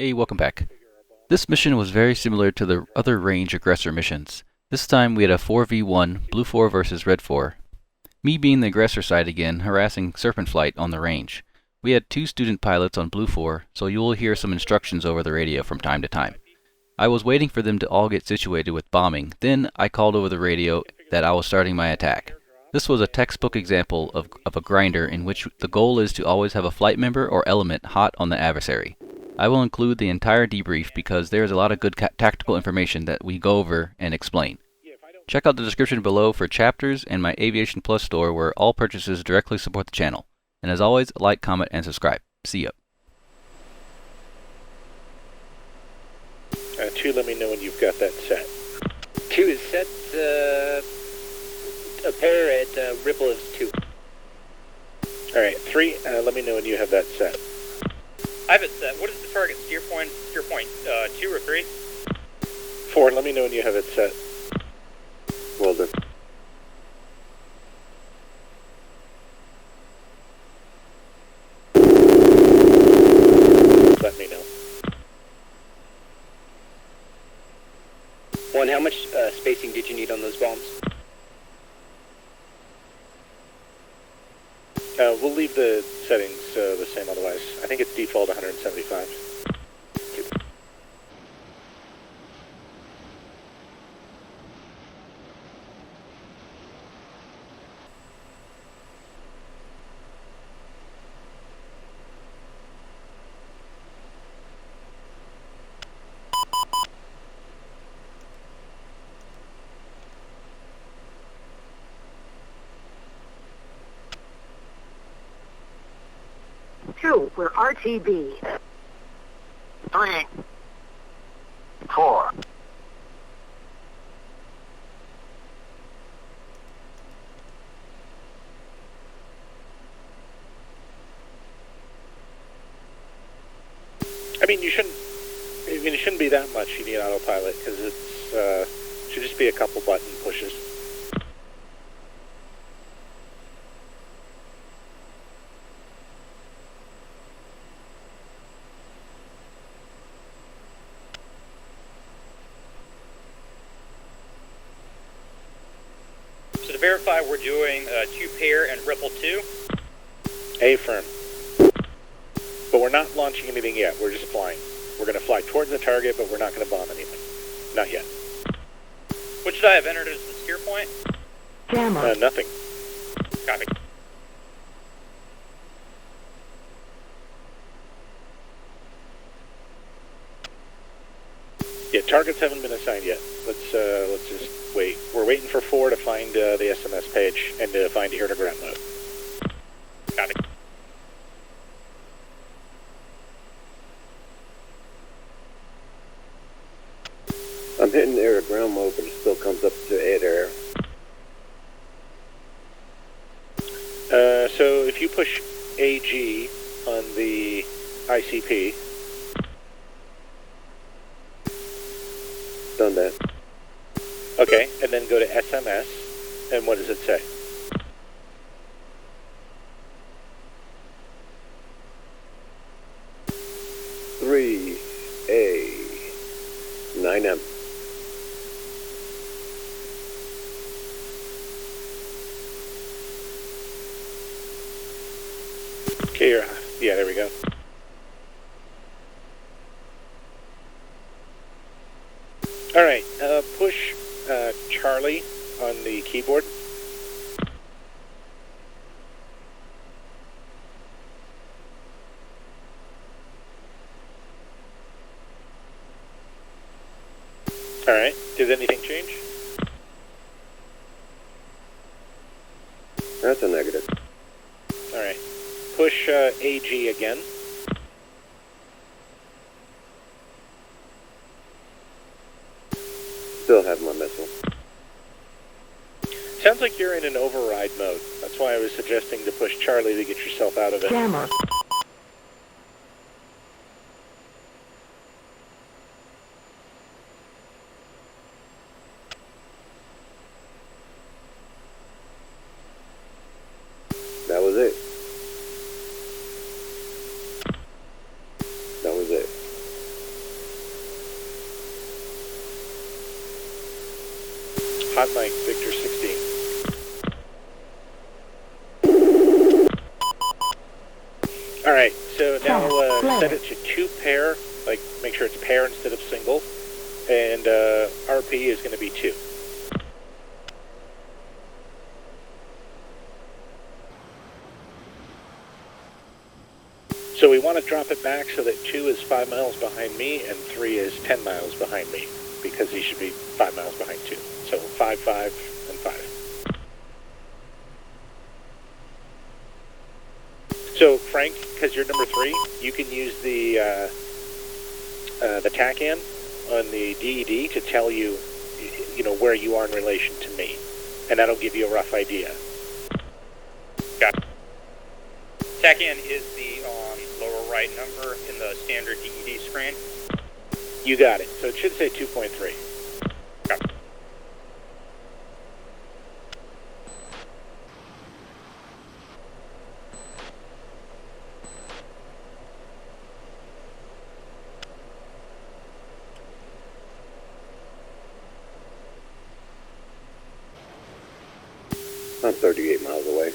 Hey, welcome back. This mission was very similar to the other range aggressor missions. This time we had a 4v1, Bluefor versus Redfor. Me being the aggressor side again, harassing Serpent flight on the range. We had 2 student pilots on Bluefor, so you will hear some instructions over the radio from time to time. I was waiting for them to all get situated with bombing, then I called over the radio that I was starting my attack. This was a textbook example of a grinder in which the goal is to always have a flight member or element hot on the adversary. I will include the entire debrief because there is a lot of good tactical information that we go over and explain. Check out the description below for chapters and my Aviation Plus store where all purchases directly support the channel. And as always, like, comment, and subscribe. See ya. 2, let me know when you've got that set. 2 is set, a pair at Ripple is 2. Alright, 3, let me know when you have that set. I have it set. What is the target? Steer point 2 or 3? 4, let me know when you have it set. Well done. Let me know. 1, how much spacing did you need on those bombs? We'll leave the settings the same otherwise. I think it's default 175. Two, we're RTB. 3, 4. I mean, it shouldn't be that much you need autopilot, because it's, should just be a couple button pushes. So to verify, we're doing 2 pair and Ripple 2. Affirm. But we're not launching anything yet, we're just flying. We're going to fly towards the target, but we're not going to bomb anything. Not yet. What should I have entered as the steer point? Jammer. Nothing. Copy. Yeah, targets haven't been assigned yet. Let's just wait. We're waiting for 4 to find the SMS page and to find air to ground mode. Copy. I'm hitting air to ground mode, but it still comes up to air. So if you push AG on the ICP, Done that. okay, and then go to SMS, and what does it say? Three, A, 9M. Okay, yeah, there we go. All right, push Charlie on the keyboard. All right, did anything change? That's a negative. All right, push AG again. Still have my missile. Sounds like you're in an override mode. That's why I was suggesting to push Charlie to get yourself out of it. Jammer. That was it. That was it. Hot mic, Victor 16. Alright, so now set it to 2 pair, like make sure it's pair instead of single, and RP is going to be 2. So we want to drop it back so that 2 is 5 miles behind me and 3 is 10 miles behind me, because he should be 5 miles behind 2. So 5, 5, and 5. So Frank, because you're number 3, you can use the TACAN on the DED to tell you, where you are in relation to me, and that'll give you a rough idea. Got it. TACAN is the lower right number in the standard DED screen. You got it. So it should say 2.3. Got it. I'm 38 miles away.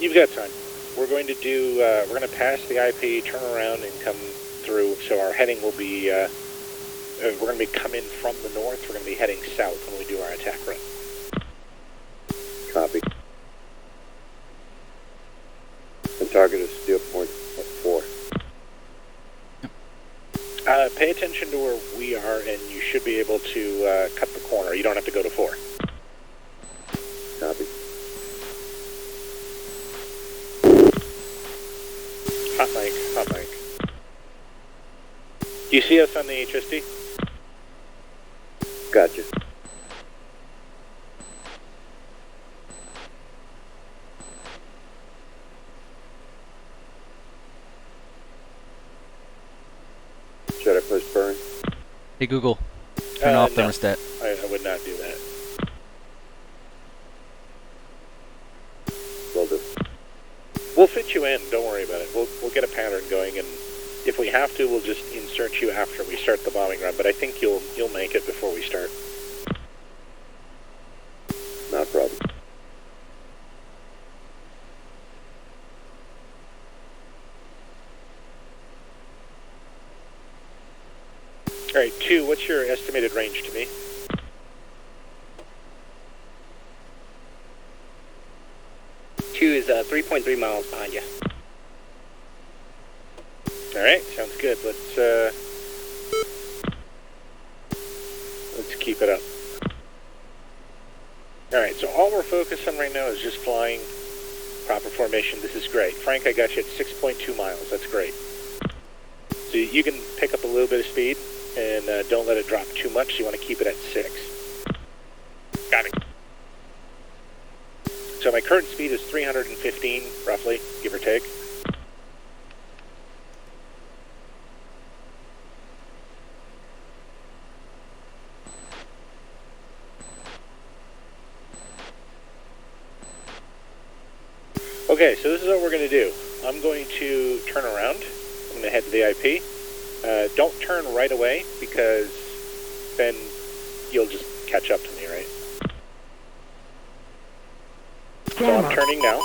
You've got time. We're going to do, we're going to pass the IP, turn around, and come through. So our heading will be, we're going to be coming from the north. We're going to be heading south when we do our attack run. Copy. And target is still point 4. Pay attention to where we are, and you should be able to cut the corner. You don't have to go to 4. Copy. Hot mic, hot mic. Do you see us on the HSD? Gotcha. Should I push burn? Hey Google, turn off no. thermostat. I would not do that. Will do. We'll fit you in, don't worry about it. We'll get a pattern going, and if we have to, we'll just insert you after we start the bombing run, but I think you'll make it before we start. Not a problem. Alright, 2, what's your estimated range to me? Two is 3.3 miles behind you. Alright, sounds good. Let's keep it up. Alright, so all we're focused on right now is just flying proper formation. This is great. Frank, I got you at 6.2 miles. That's great. So you can pick up a little bit of speed, and don't let it drop too much. You want to keep it at 6. Got it. So my current speed is 315, roughly, give or take. Okay, so this is what we're going to do. I'm going to turn around. I'm going to head to the IP. Don't turn right away, because then you'll just catch up to me, right? So I'm turning now.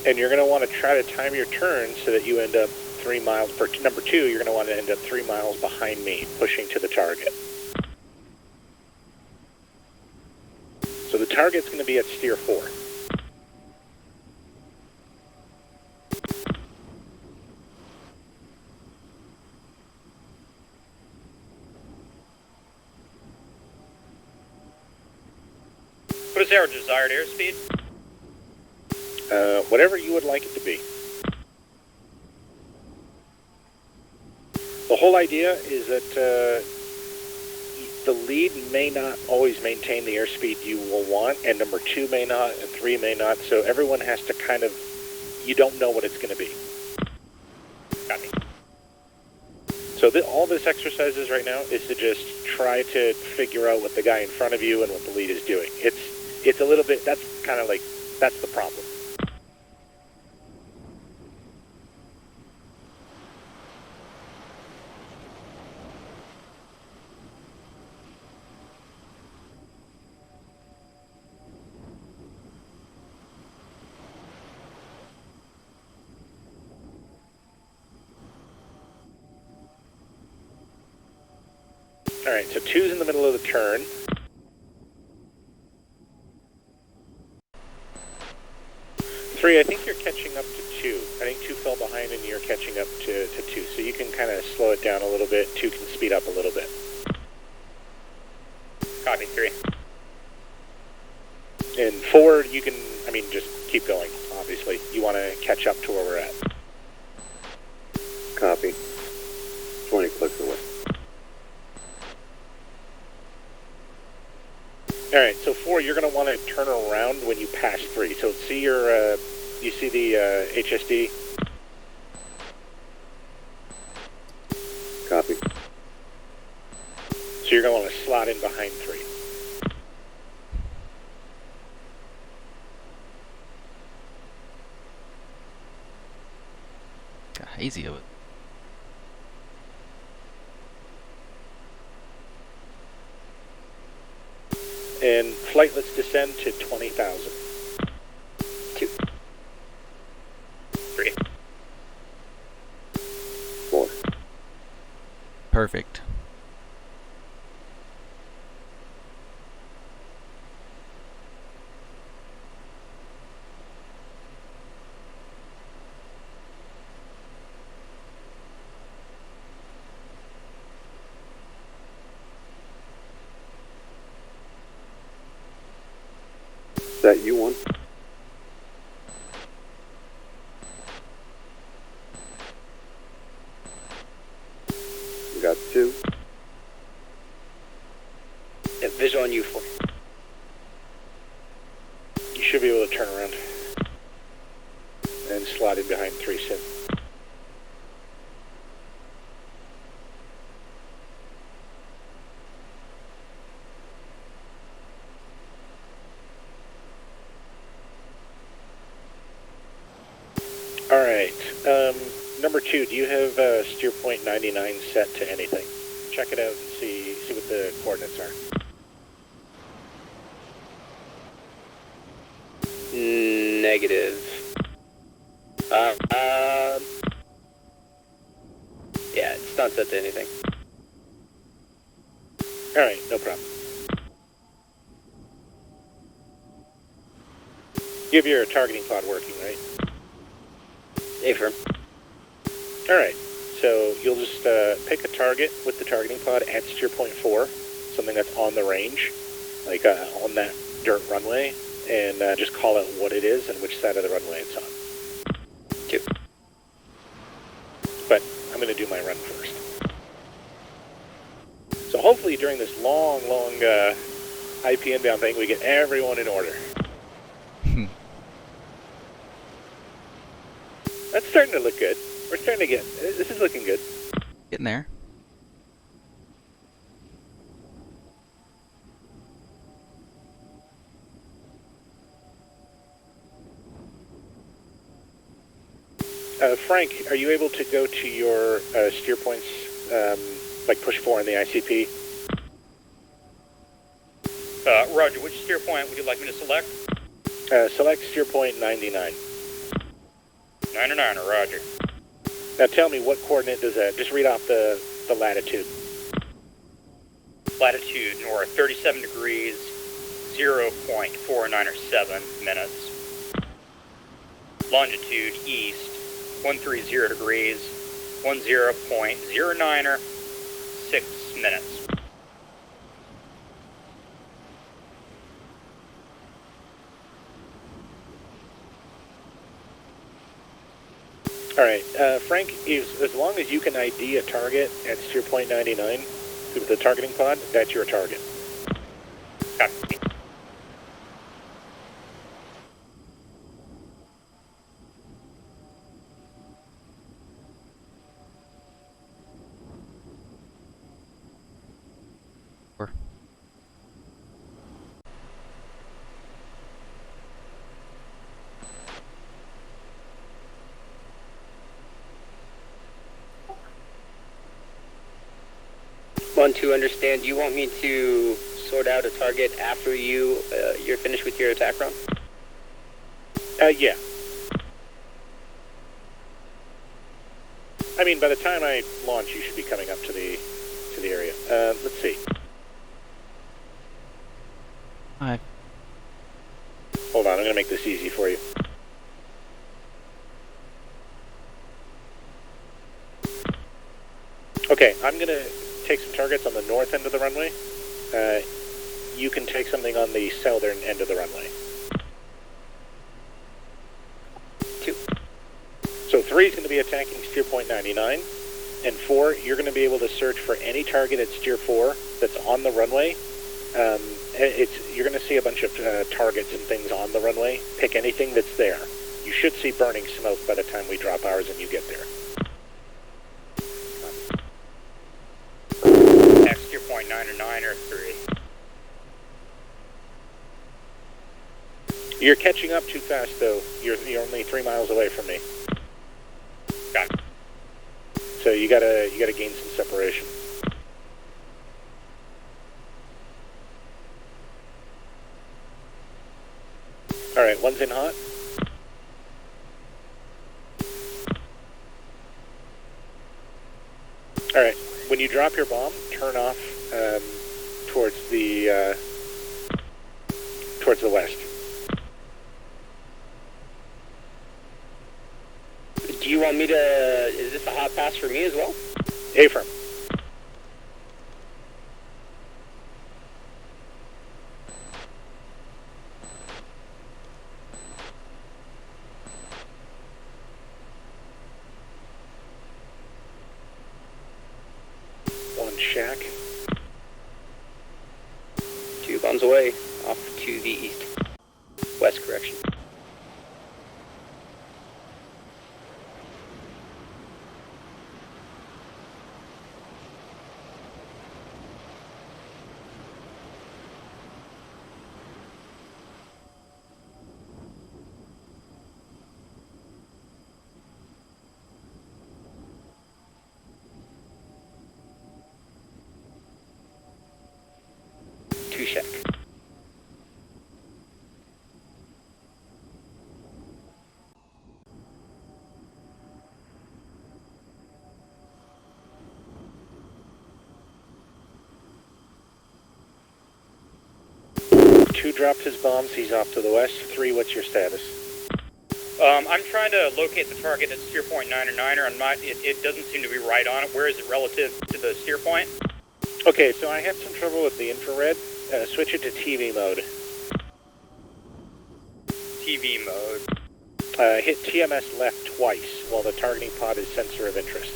And you're going to want to try to time your turn so that you end up 3 miles per... Number 2, you're going to want to end up 3 miles behind me, pushing to the target. So the target's going to be at steer 4. What is our desired airspeed? Whatever you would like it to be. The whole idea is that the lead may not always maintain the airspeed you will want, and number 2 may not, and 3 may not, so everyone has to kind of, you don't know what it's going to be. So all this exercise is right now is to just try to figure out what the guy in front of you and what the lead is doing. It's a little bit, that's kind of like, that's the problem. Alright, so 2's in the middle of the turn. Three, I think you're catching up to 2. I think 2 fell behind and you're catching up to 2. So you can kind of slow it down a little bit. 2 can speed up a little bit. Copy, 3. And 4, you can, I mean, just keep going, obviously. You want to catch up to where we're at. Copy. 20 clicks away. Alright, so 4, you're going to want to turn around when you pass 3. So see your, you see the HSD? Copy. So you're going to want to slot in behind 3. Got hazy of it. And flight, let's descend to 20,000. 2. 3. 4. Perfect. Is that you one? We got 2. Yeah, visual on U4. You should be able to turn around. And slot in behind 3 soon. Alright, number 2, do you have steer point 99 set to anything? Check it out and see what the coordinates are. Negative. Yeah, it's not set to anything. Alright, no problem. You have your targeting pod working, right? Affirm. Alright, so you'll just pick a target with the targeting pod at steer point 4, something that's on the range, like on that dirt runway, and just call out what it is and which side of the runway it's on. 2. But I'm going to do my run first. So hopefully during this long IP inbound thing, we get everyone in order. That's starting to look good. We're starting to get, this is looking good. Getting there. Frank, are you able to go to your steer points, like push 4 in the ICP? Roger, which steer point would you like me to select? Select steer point 99. 99, roger. Now tell me, what coordinate does that, just read off the latitude. Latitude north, 37 degrees, 0.497 minutes. Longitude east, 130 degrees, 10.096 minutes. Alright, Frank, as long as you can ID a target at steer point 99 with the targeting pod, that's your target. Copy. Want to understand, do you want me to sort out a target after you're finished with your attack run? Yeah. I mean, by the time I launch, you should be coming up to the area. Let's see. Hi. Hold on, I'm gonna make this easy for you. Okay, I'm gonna take some targets on the north end of the runway. You can take something on the southern end of the runway. 2. So 3 is going to be attacking steer point 99, and 4, you're going to be able to search for any target at steer 4 that's on the runway. You're going to see a bunch of targets and things on the runway. Pick anything that's there. You should see burning smoke by the time we drop ours and you get there. Attack steer point 99 or 3. You're catching up too fast, though. You're only 3 miles away from me. Got it. So you gotta gain some separation. All right, one's in hot. All right, when you drop your bomb, turn off towards the west. Do you want me to, is this a hot pass for me as well? Affirm. One shack. 2 bombs away, off to the east. West correction. Shack. Two dropped his bombs, he's off to the west. 3, what's your status? I'm trying to locate the target at steer point 99, or I'm not. It doesn't seem to be right on it. Where is it relative to the steer point? Okay, so I had some trouble with the infrared. Switch it to TV mode. TV mode. Hit TMS left twice while the targeting pod is sensor of interest.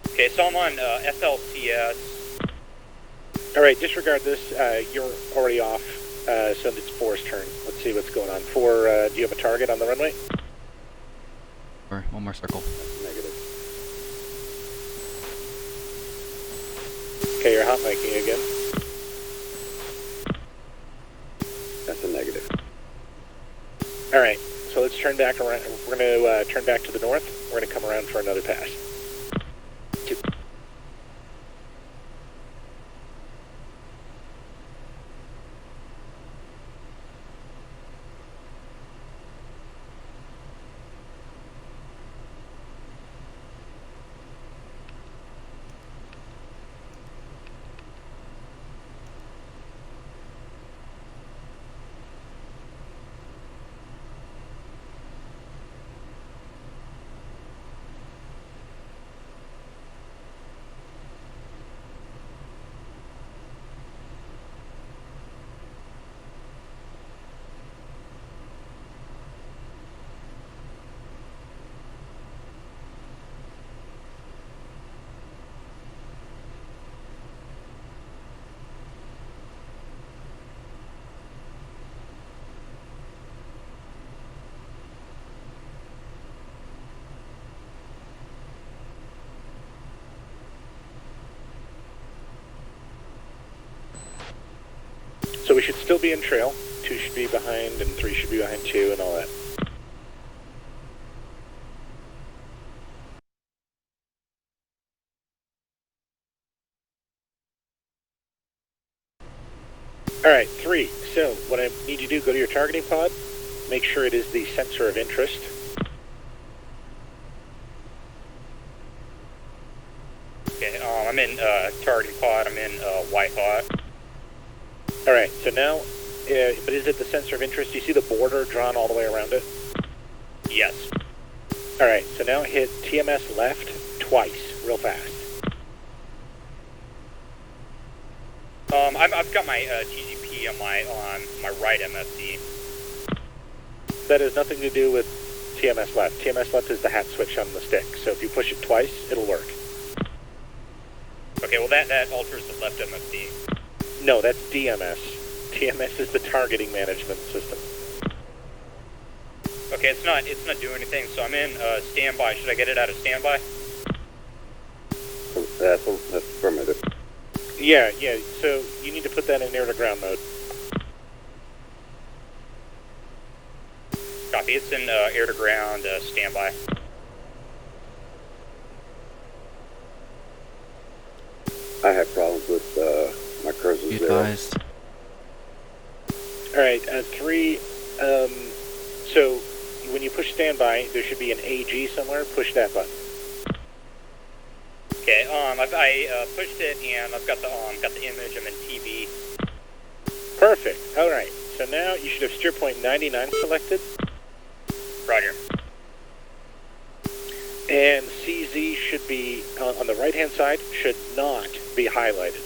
Okay, so I'm on SLCS. Alright, disregard this. You're already off, so it's 4's turn. Let's see what's going on. 4, do you have a target on the runway? Or one more circle. Negative. Okay, you're hot miking again. That's a negative. Alright, so let's turn back around. We're going to turn back to the north. We're going to come around for another pass. 2. So we should still be in trail. 2 should be behind, and 3 should be behind 2, and all that. Alright, 3. So, what I need you to do, go to your targeting pod, make sure it is the sensor of interest. Okay, I'm in targeting pod. I'm in white hot. Alright, so now, but is it the sensor of interest? Do you see the border drawn all the way around it? Yes. Alright, so now hit TMS left twice, real fast. I've got my TGP on my right MFD. That has nothing to do with TMS left. TMS left is the hat switch on the stick, so if you push it twice, it'll work. Okay, well that alters the left MFD. No, that's DMS. TMS is the targeting management system. Okay, it's not doing anything. So I'm in standby. Should I get it out of standby? That's affirmative. Yeah, so you need to put that in air to ground mode. Copy. It's in air to ground standby. I have problems with my cursor Be zero. advised. Alright, 3, so when you push standby, there should be an AG somewhere, push that button. Okay, I pushed it and I've got the image. I'm in TV. Perfect, alright, so now you should have steer point 99 selected, Roger. and CZ should be, on the right hand side, should not be highlighted.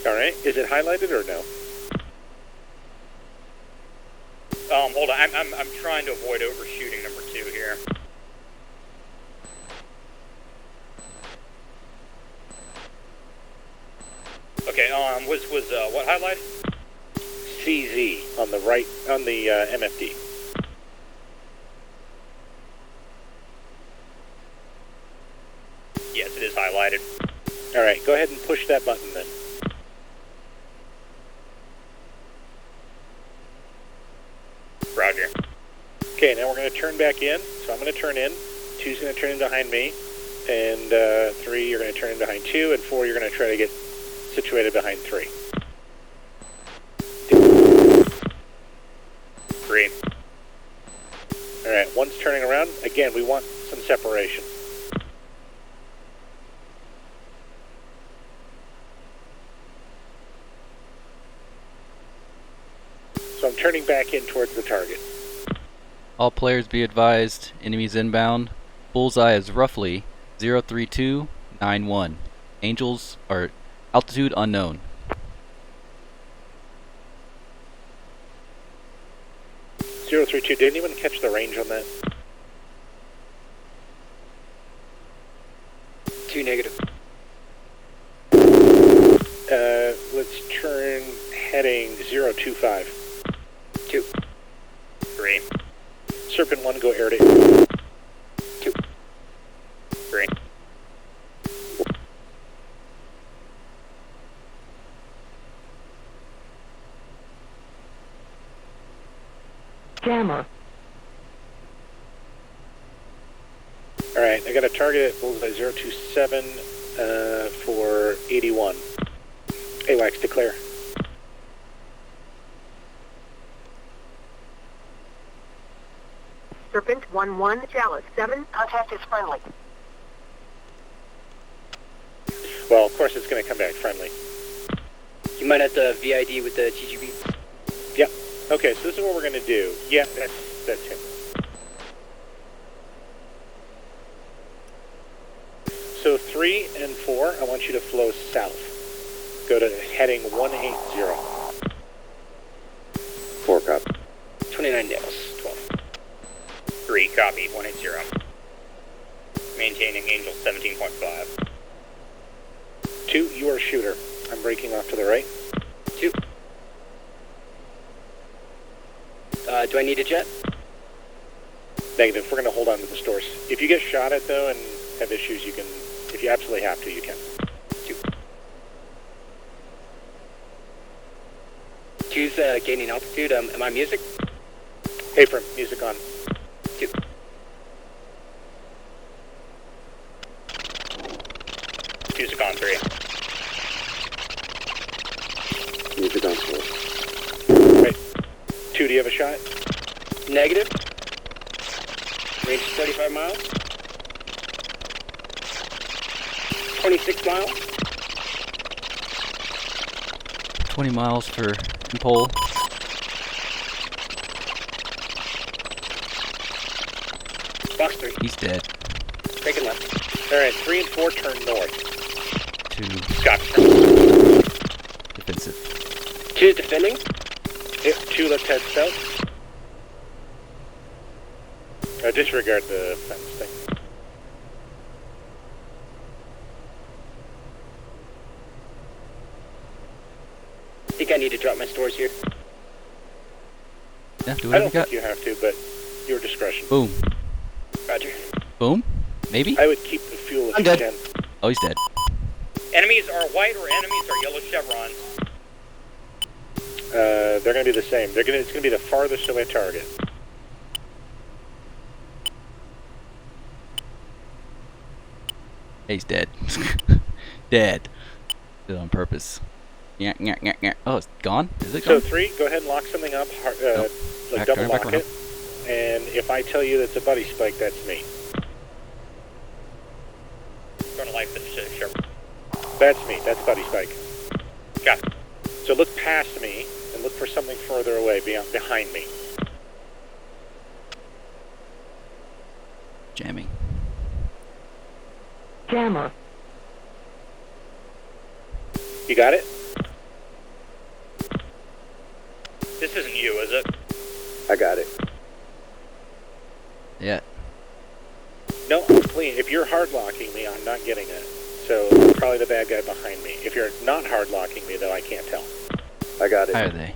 Alright, is it highlighted or no? Hold on. I'm trying to avoid overshooting number 2 here. Okay. Was what highlighted? CZ on the right, on the MFD. Yes, it is highlighted. Alright, go ahead and push that button then. Roger. Okay, now we're going to turn back in. So I'm going to turn in. 2's going to turn in behind me. And 3, you're going to turn in behind 2. And 4, you're going to try to get situated behind 3. 3. Alright, 1's turning around. Again, we want some separation. So I'm turning back in towards the target. All players be advised, enemies inbound. Bullseye is roughly 03291. Angels are altitude unknown. 032, did anyone catch the range on that? 2 negative. Let's turn heading 025. 2. 3. Serpent 1, go air to 2. 3. Jammer. Alright, I got a target at bullseye 027 for 81. AWACS, declare. Serpent 1-1, Chalice 7, contact is friendly. Well, of course it's going to come back friendly. You might have to VID with the TGB. Yep. Okay, so this is what we're going to do. Yeah, that's him. So 3 and 4, I want you to flow south. Go to heading 180. 4 copy. 29 nails. 12. 3. Copy. 180. Maintaining Angel 17.5. 2, you are a shooter. I'm breaking off to the right. 2. Do I need a jet? Negative. We're going to hold on to the stores. If you get shot at, though, and have issues, you can, if you absolutely have to, you can. 2. 2's gaining altitude. Am I music? Hey, from music on. 2. Music on 3. Music on 4. Right. 2, do you have a shot? Negative. Range is 35 miles. 26 miles. 20 miles for Impole. Box 3. He's dead. Breaking left. Alright, 3 and 4 turn north. 2 Copy. defensive. 2 defending. Yep, 2, let's head south. Disregard the fence thing. I think I need to drop my stores here. Yeah, do I whatever don't you got. think you have to, but your discretion. Boom. Roger. Boom? Maybe? I would keep the fuel if I'm you good. can. Oh, he's dead. Enemies are white or enemies are yellow chevrons. They're going to be the same. It's going to be the farthest away target. He's dead. Dead. Did it on purpose. Yeah, yeah, yeah, yeah. Oh, it's gone? Is it So gone? 3, go ahead and lock something up. Like Back double around, back lock it. And if I tell you that's a buddy spike, that's me. Going to light the chevron. That's me. That's buddy spike. Got it. So look past me and look for something further away, behind me. Jamming. Jammer. You got it? This isn't you, is it? I got it. Yeah. No, I'm clean. If you're hard locking me, I'm not getting it. So probably the bad guy behind me. If you're not hard locking me, though, I can't tell. I got it. How are they?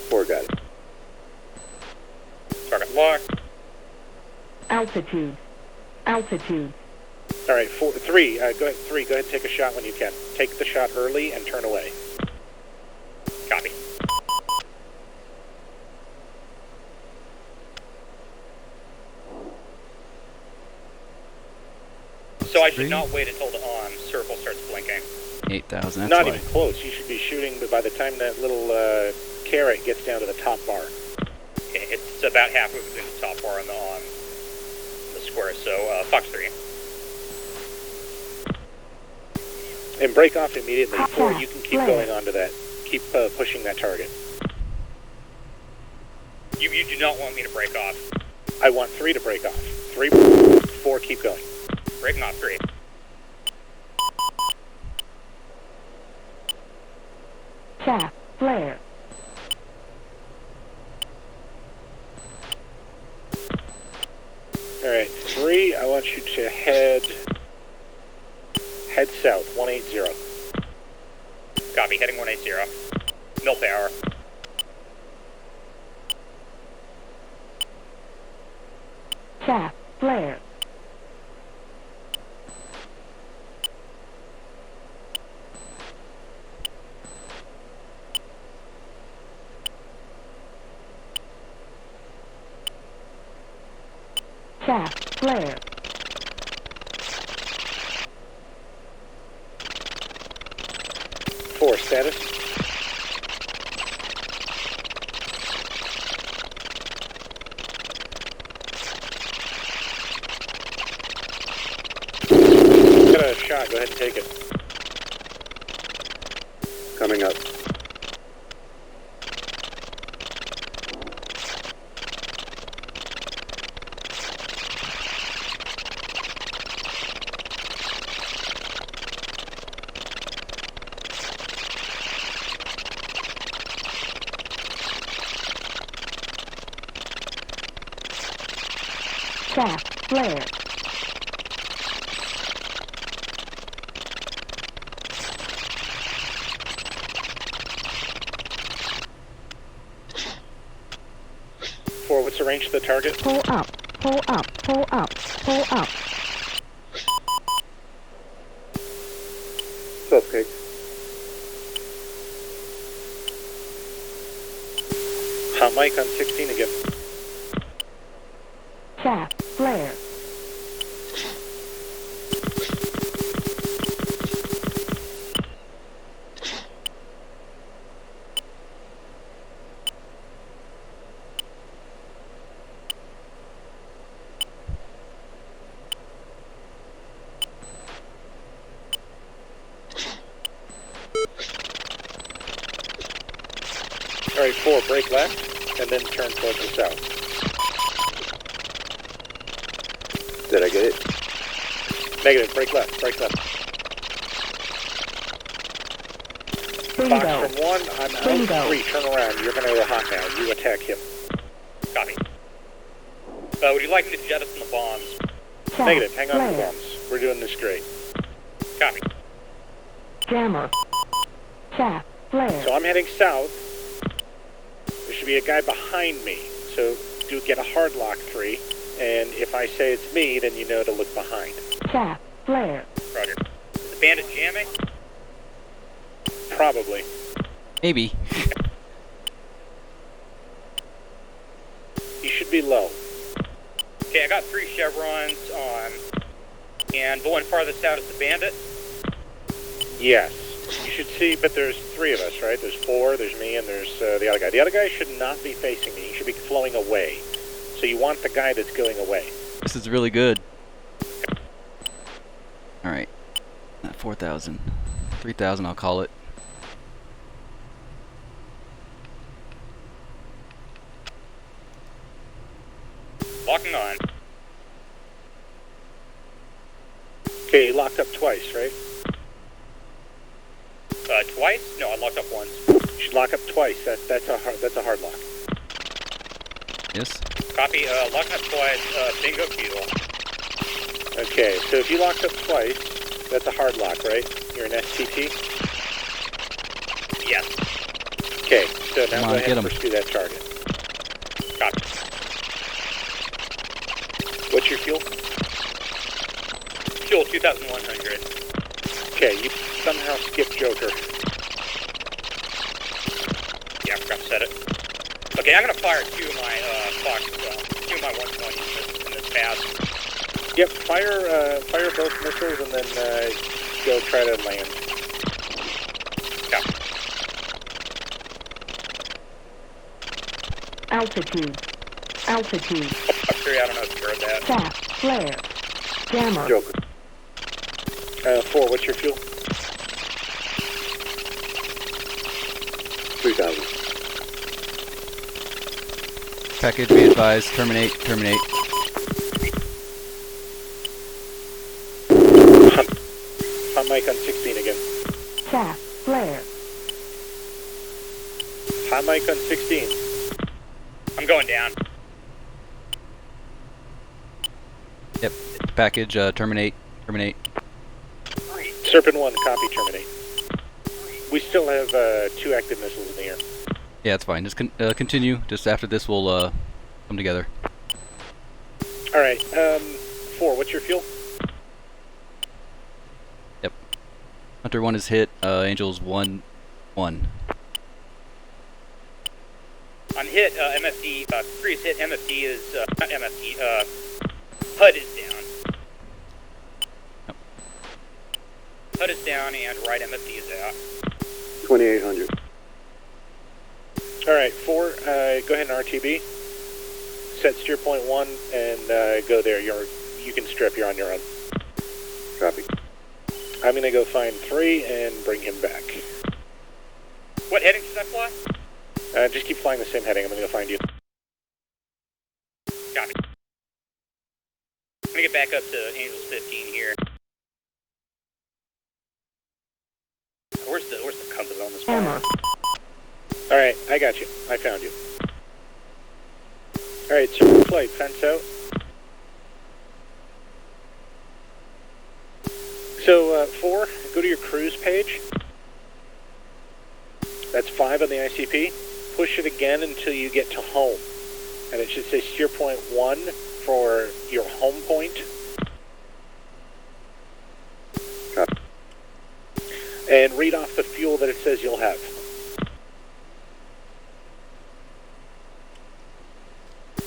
4 got it. Target lock. Altitude. Altitude. All right, 3. Go ahead. 3. Go ahead and take a shot when you can. Take the shot early and turn away. Copy. So I should 3? not wait until the circle starts blinking. 8,000. That's Not why. even close. You should be shooting, but by the time that little carrot gets down to the top bar. Okay, it's about halfway between the top bar and the square. So Fox 3. And break off immediately. 4, Copy. you can keep Flare. going onto that. Keep pushing that target. You do not want me to break off. I want 3 to break off. 3, 4, keep going. Breaking off 3. Chaff. Flare. All right, 3, I want you to head south, 180. Copy, heading 180. Mill power. Chaff. Flare. Chaff. Flare. Four, status. Got a shot, go ahead and take it. Coming up. Chaff. Flare. Four, what's the range of the target? Pull up. Pull up. Pull up. Pull up. Suffcake. Hot mic on 16 again. Chaff. Flare. Alright, 4, brake left, and then turn towards the south. Did I get it? Negative, brake left, brake left. Fox Bingo. from 1, I'm out. Bingo. 3, turn around. You're going to go hot now. You attack him. Copy. Would you like me to jettison the bombs? Chaff, Negative, hang on to the flare, bombs. We're doing this great. Copy. jammer, chaff, flare, So I'm heading south. There should be a guy behind me. So do get a hard lock 3. And if I say it's me, then you know to look behind. chaff, flare, Roger. Is the bandit jamming? Probably. Maybe. He should be low. Okay, I got 3 chevrons on, and the one farthest out is the bandit. Yes. You should see, but there's 3 of us, right? There's 4, there's me, and there's the other guy. The other guy should not be facing me. He should be flowing away. So you want the guy that's going away. This is really good. Alright. 4,000. 3,000, I'll call it. Locking on. Okay, you locked up twice, right? Twice? No, I locked up once. You should lock up twice. That's a hard lock. Yes? Copy, locking up twice, bingo futile. Okay, so if you locked up twice, that's a hard lock, right? You're an STT? Yes. Okay, so now Come on, go ahead get and him. pursue that target. Copy. What's your fuel? Fuel 2,100. Okay, you somehow skipped Joker. Yeah, I forgot to set it. Okay, I'm gonna fire 2 of my, Fox, 2 of my 120s in this pass. Yep, fire both missiles and then go try to land. Copy. altitude, altitude, I'm sure I don't know if you heard that. chaff, flare, jammer, Joker. 4, what's your fuel? 3,000. Package, be advised. Terminate, terminate. Hot mic on 16 again. chaff, flare, Hot mic on 16. I'm going down. Yep. Package, terminate, terminate. Serpent 1, copy, terminate. We still have 2 active missiles in the air. Yeah, it's fine. Just continue. Just after this, we'll come together. Alright, 4, what's your fuel? Yep. Hunter 1 is hit. Angels 1, 1. On hit, MFD, 3 is hit, MFD is, not MFD, HUD is down. Yep. HUD is down and right MFD is out. 2,800. Alright, 4, go ahead and RTB. Set steer point 1 and go there. You can strip, you're on your own. Copy. I'm gonna go find 3 and bring him back. What heading should I fly? Just keep flying the same heading, I'm gonna go find you. Copy. I'm gonna get back up to Angels 15 here. Where's the compass on this hammer, one? Alright, I got you. I found you. Alright, circle flight, fence out. So, 4, go to your cruise page. That's 5 on the ICP. Push it again until you get to home. And it should say steer point 1 for your home point. Copy. And read off the fuel that it says you'll have.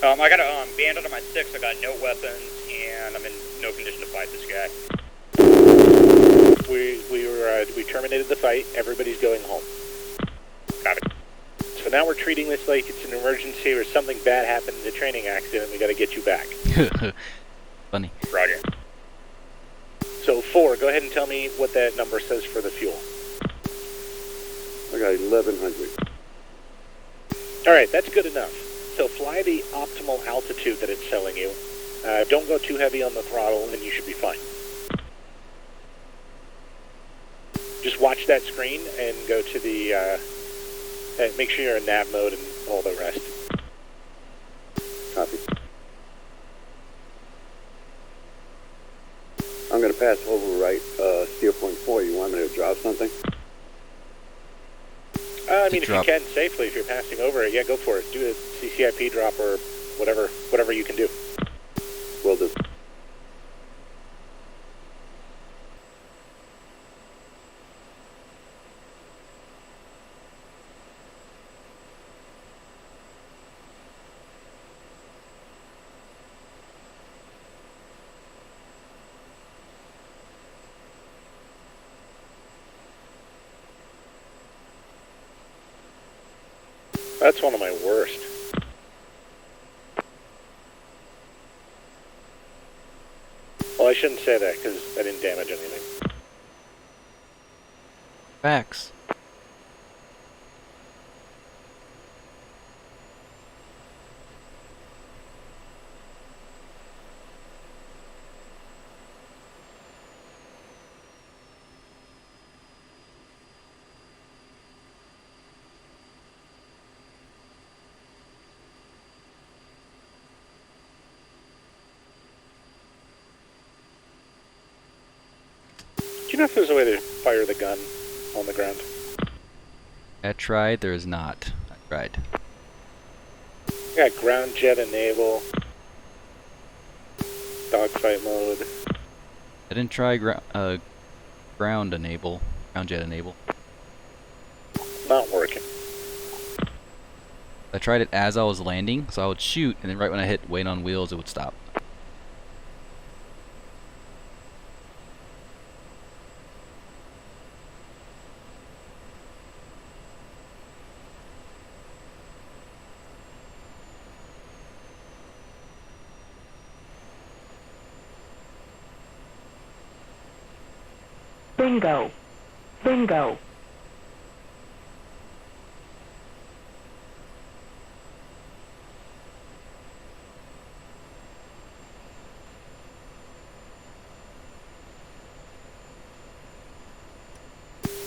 I got a bandit on my 6, I got no weapons, and I'm in no condition to fight this guy. We terminated the fight. Everybody's going home. Copy. So now we're treating this like it's an emergency or something bad happened in the training accident. We got to get you back. Funny. Roger. So 4, go ahead and tell me what that number says for the fuel. I got 1,100. Alright, that's good enough. So fly the optimal altitude that it's telling you. Don't go too heavy on the throttle and you should be fine. Just watch that screen and go to the, make sure you're in nav mode and all the rest. Copy. I'm going to pass over right steer point 4. You want me to drop something? I mean, if you can safely, if you're passing over it, yeah, go for it. Do a CCIP drop or whatever you can do. Will do. That's one of my worst. Well, I shouldn't say that because I didn't damage anything. Facts. Do you know if there's a way to fire the gun on the ground? I tried, there is not. I tried. Got ground jet enable, dogfight mode. I didn't try ground jet enable. Not working. I tried it as I was landing, so I would shoot, and then right when I hit wait on wheels, it would stop. Bingo. Bingo.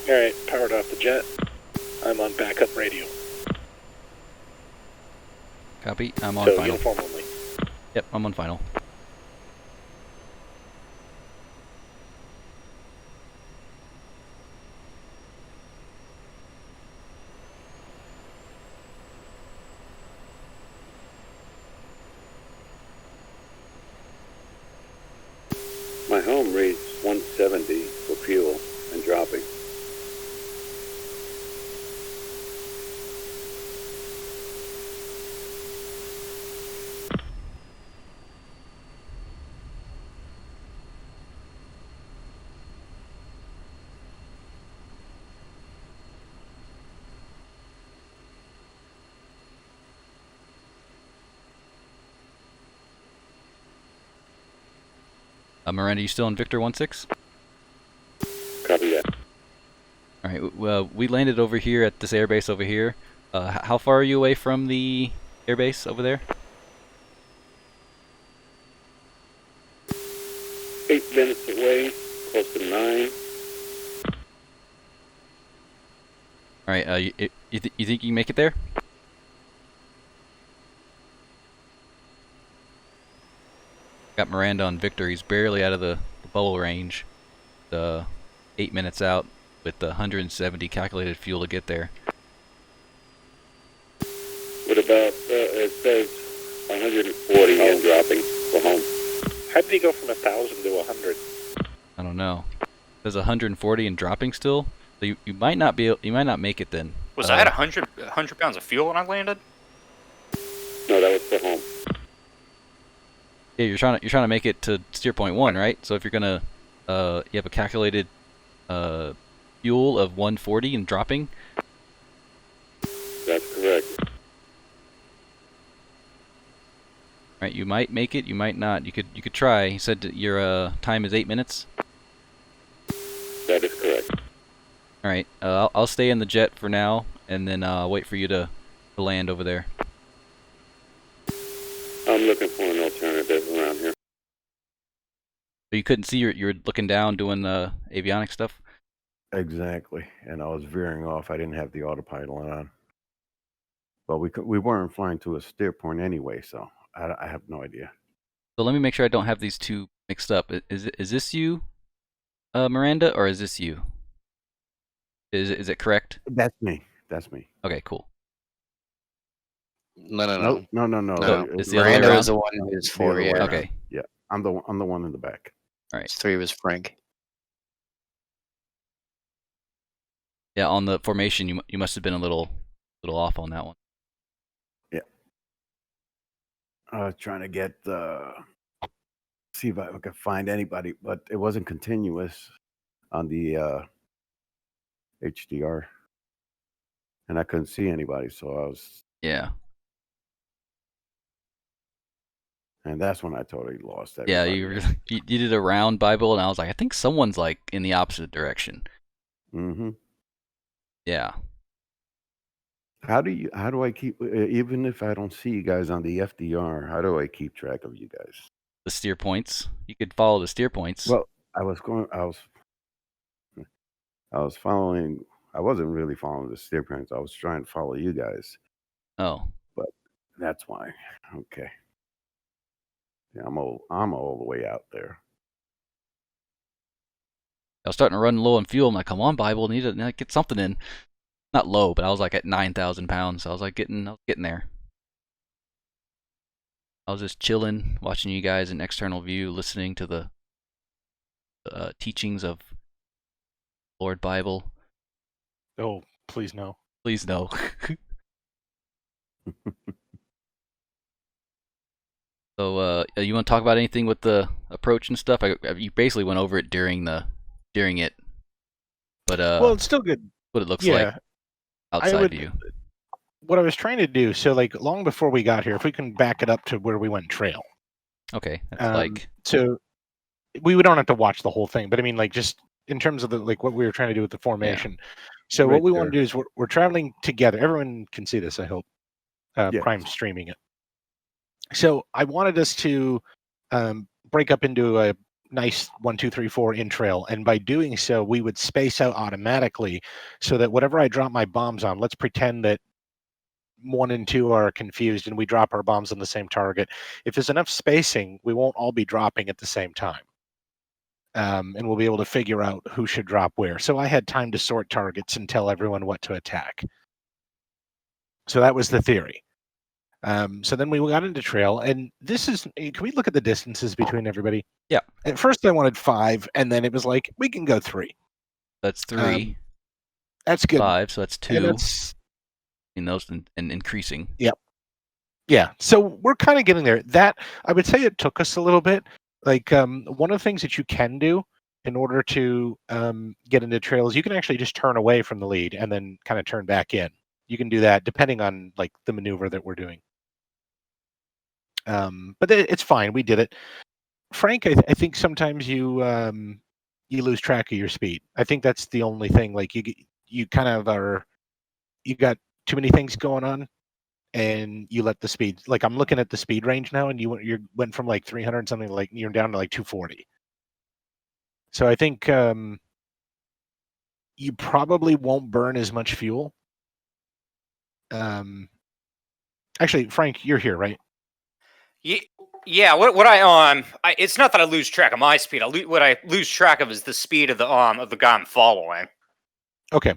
Alright, powered off the jet. I'm on backup radio. Copy. I'm on So final. uniform only. Yep, I'm on final. My home reads 170 for fuel and dropping. Miranda, you still in Victor 1-6? Copy that. Alright, well, we landed over here at this airbase over here. How far are you away from the airbase over there? 8 minutes away, close to 9. Alright, you think you can make it there? Got Miranda on Victor. He's barely out of the bubble range. 8 minutes out with 170 calculated fuel to get there. What about, it says 140 and dropping for home. How did he go from 1,000 to 100? I don't know. There's 140 and dropping still. So you might not make it then. Was I at 100 pounds of fuel when I landed? No, that was for home. Yeah, you're trying to make it to steer point 1, right? So if you're gonna you have a calculated fuel of 140 and dropping. That's correct. Right, you might make it, you might not. You could try. He said that your time is 8 minutes. That is correct. All right, I'll stay in the jet for now, and then wait for you to to land over there? I'm looking for an alternative around here. But you couldn't see you were looking down doing the avionics stuff? Exactly. And I was veering off. I didn't have the autopilot on. But we weren't flying to a steer point anyway, so I have no idea. So let me make sure I don't have these two mixed up. Is this you, Miranda, or is this you? Is it correct? That's me. That's me. Okay, cool. No. So it's the other way Miranda around? was the one who was for way you. around. Okay. Yeah, I'm the one in the back. All right. 3 was Frank. Yeah, on the formation, you must have been a little off on that one. Yeah. I was trying to get see if I could find anybody, but it wasn't continuous on the HDR, and I couldn't see anybody. So I was, Yeah. and that's when I totally lost Yeah, everybody. you did a round Bible, and I was like, I think someone's like in the opposite direction. Mm-hmm. Yeah. How do I keep, even if I don't see you guys on the FDR, how do I keep track of you guys? The steer points. You could follow the steer points. Well, I was following. I wasn't really following the steer points. I was trying to follow you guys. Oh. But that's why. Okay. Yeah, I'm all the way out there. I was starting to run low on fuel. I'm like, come on, Bible, need to get something in. Not low, but I was like at 9,000 pounds. So I was like getting there. I was just chilling, watching you guys in external view, listening to the teachings of Lord Bible. Oh, please no. Please no. So, you want to talk about anything with the approach and stuff? You basically went over it during it, but Well, it's still good. what it looks Yeah. like outside view. What I was trying to do, so like long before we got here, if we can back it up to where we went trail. Okay, that's like So we don't have to watch the whole thing, but I mean, like just in terms of the like what we were trying to do with the formation. So Right what we want to there. do is we're traveling together. Everyone can see this, I hope. Yes. Prime streaming it. So I wanted us to break up into a nice 1, 2, 3, 4 in trail, and by doing so, we would space out automatically, so that whatever I drop my bombs on, let's pretend that 1 and 2 are confused, and we drop our bombs on the same target. If there's enough spacing, we won't all be dropping at the same time, and we'll be able to figure out who should drop where. So I had time to sort targets and tell everyone what to attack. So that was the theory. So then we got into trail, and this is, can we look at the distances between everybody? Yeah. At first I wanted 5, and then it was like, we can go 3. that's 3, That's good. 5, so that's 2 And that's, in those and increasing. yeah. So we're kind of getting there. That, I would say it took us a little bit. Like, one of the things that you can do in order to get into trails, you can actually just turn away from the lead and then kind of turn back in. You can do that depending on like the maneuver that we're doing. But it's fine. We did it. Frank, I think sometimes you lose track of your speed. I think that's the only thing. Like you kind of you got too many things going on, and you let the speed. Like I'm looking at the speed range now, and you went from like 300 something, like you're down to like 240. So I think you probably won't burn as much fuel. Actually, Frank, you're here, right? Yeah. What it's not that I lose track of my speed. What I lose track of is the speed of the guy I'm following. Okay.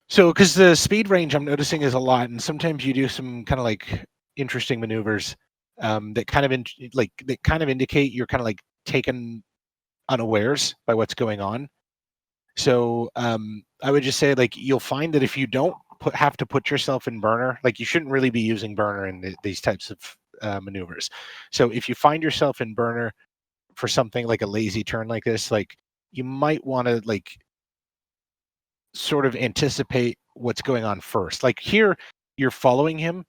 So, because the speed range I'm noticing is a lot, and sometimes you do some kind of like interesting maneuvers that kind of indicate you're kind of like taken unawares by what's going on. So, I would just say like you'll find that if you don't have to put yourself in burner, like you shouldn't really be using burner in these types of maneuvers. So if you find yourself in burner for something like a lazy turn like this, like you might want to like sort of anticipate what's going on first. Like here, you're following him,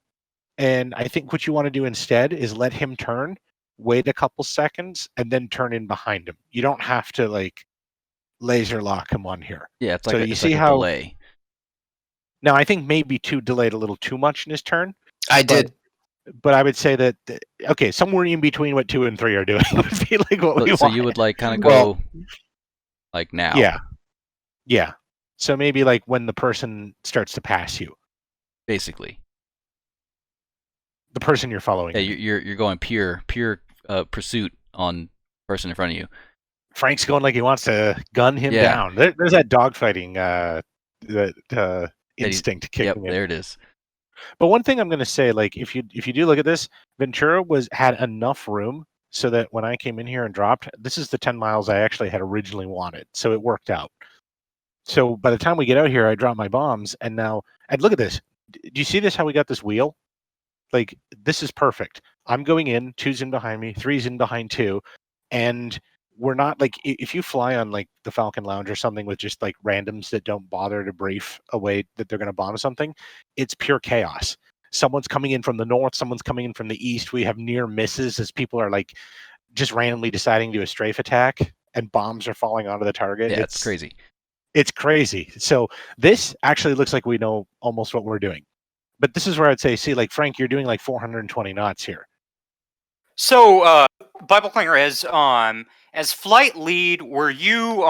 and I think what you want to do instead is let him turn, wait a couple seconds, and then turn in behind him. You don't have to like laser lock him on here. Yeah, it's So like you it's see like a how- delay. Now, I think maybe 2 delayed a little too much in his turn. I did. But I would say that, okay, somewhere in between what 2 and 3 are doing would be like what we want. So you would like kind of Well- go like now. Yeah. So maybe like when the person starts to pass you, Basically. the person you're following. Yeah, you're going pure pursuit on person in front of you. Frank's going like he wants to gun him Yeah. down. There's that dogfighting instinct kicking Yep, in. there it is. But one thing I'm going to say, like if you do look at this, Ventura had enough room so that when I came in here and dropped, this is the 10 miles I actually had originally wanted. So it worked out. So by the time we get out here, I drop my bombs, and look at this. Do you see this? How we got this wheel? Like this is perfect. I'm going in, 2's in behind me, 3's in behind 2, and we're not like if you fly on like the Falcon Lounge or something with just like randoms that don't bother to brief a way that they're going to bomb something, it's pure chaos. Someone's coming in from the north, someone's coming in from the east. We have near misses as people are like just randomly deciding to do a strafe attack, and bombs are falling onto the target. Yeah, it's crazy. It's crazy. So this actually looks like we know almost what we're doing. But this is where I'd say, see, like Frank, you're doing like 420 knots here. So, Bible Clinger, as flight lead, were you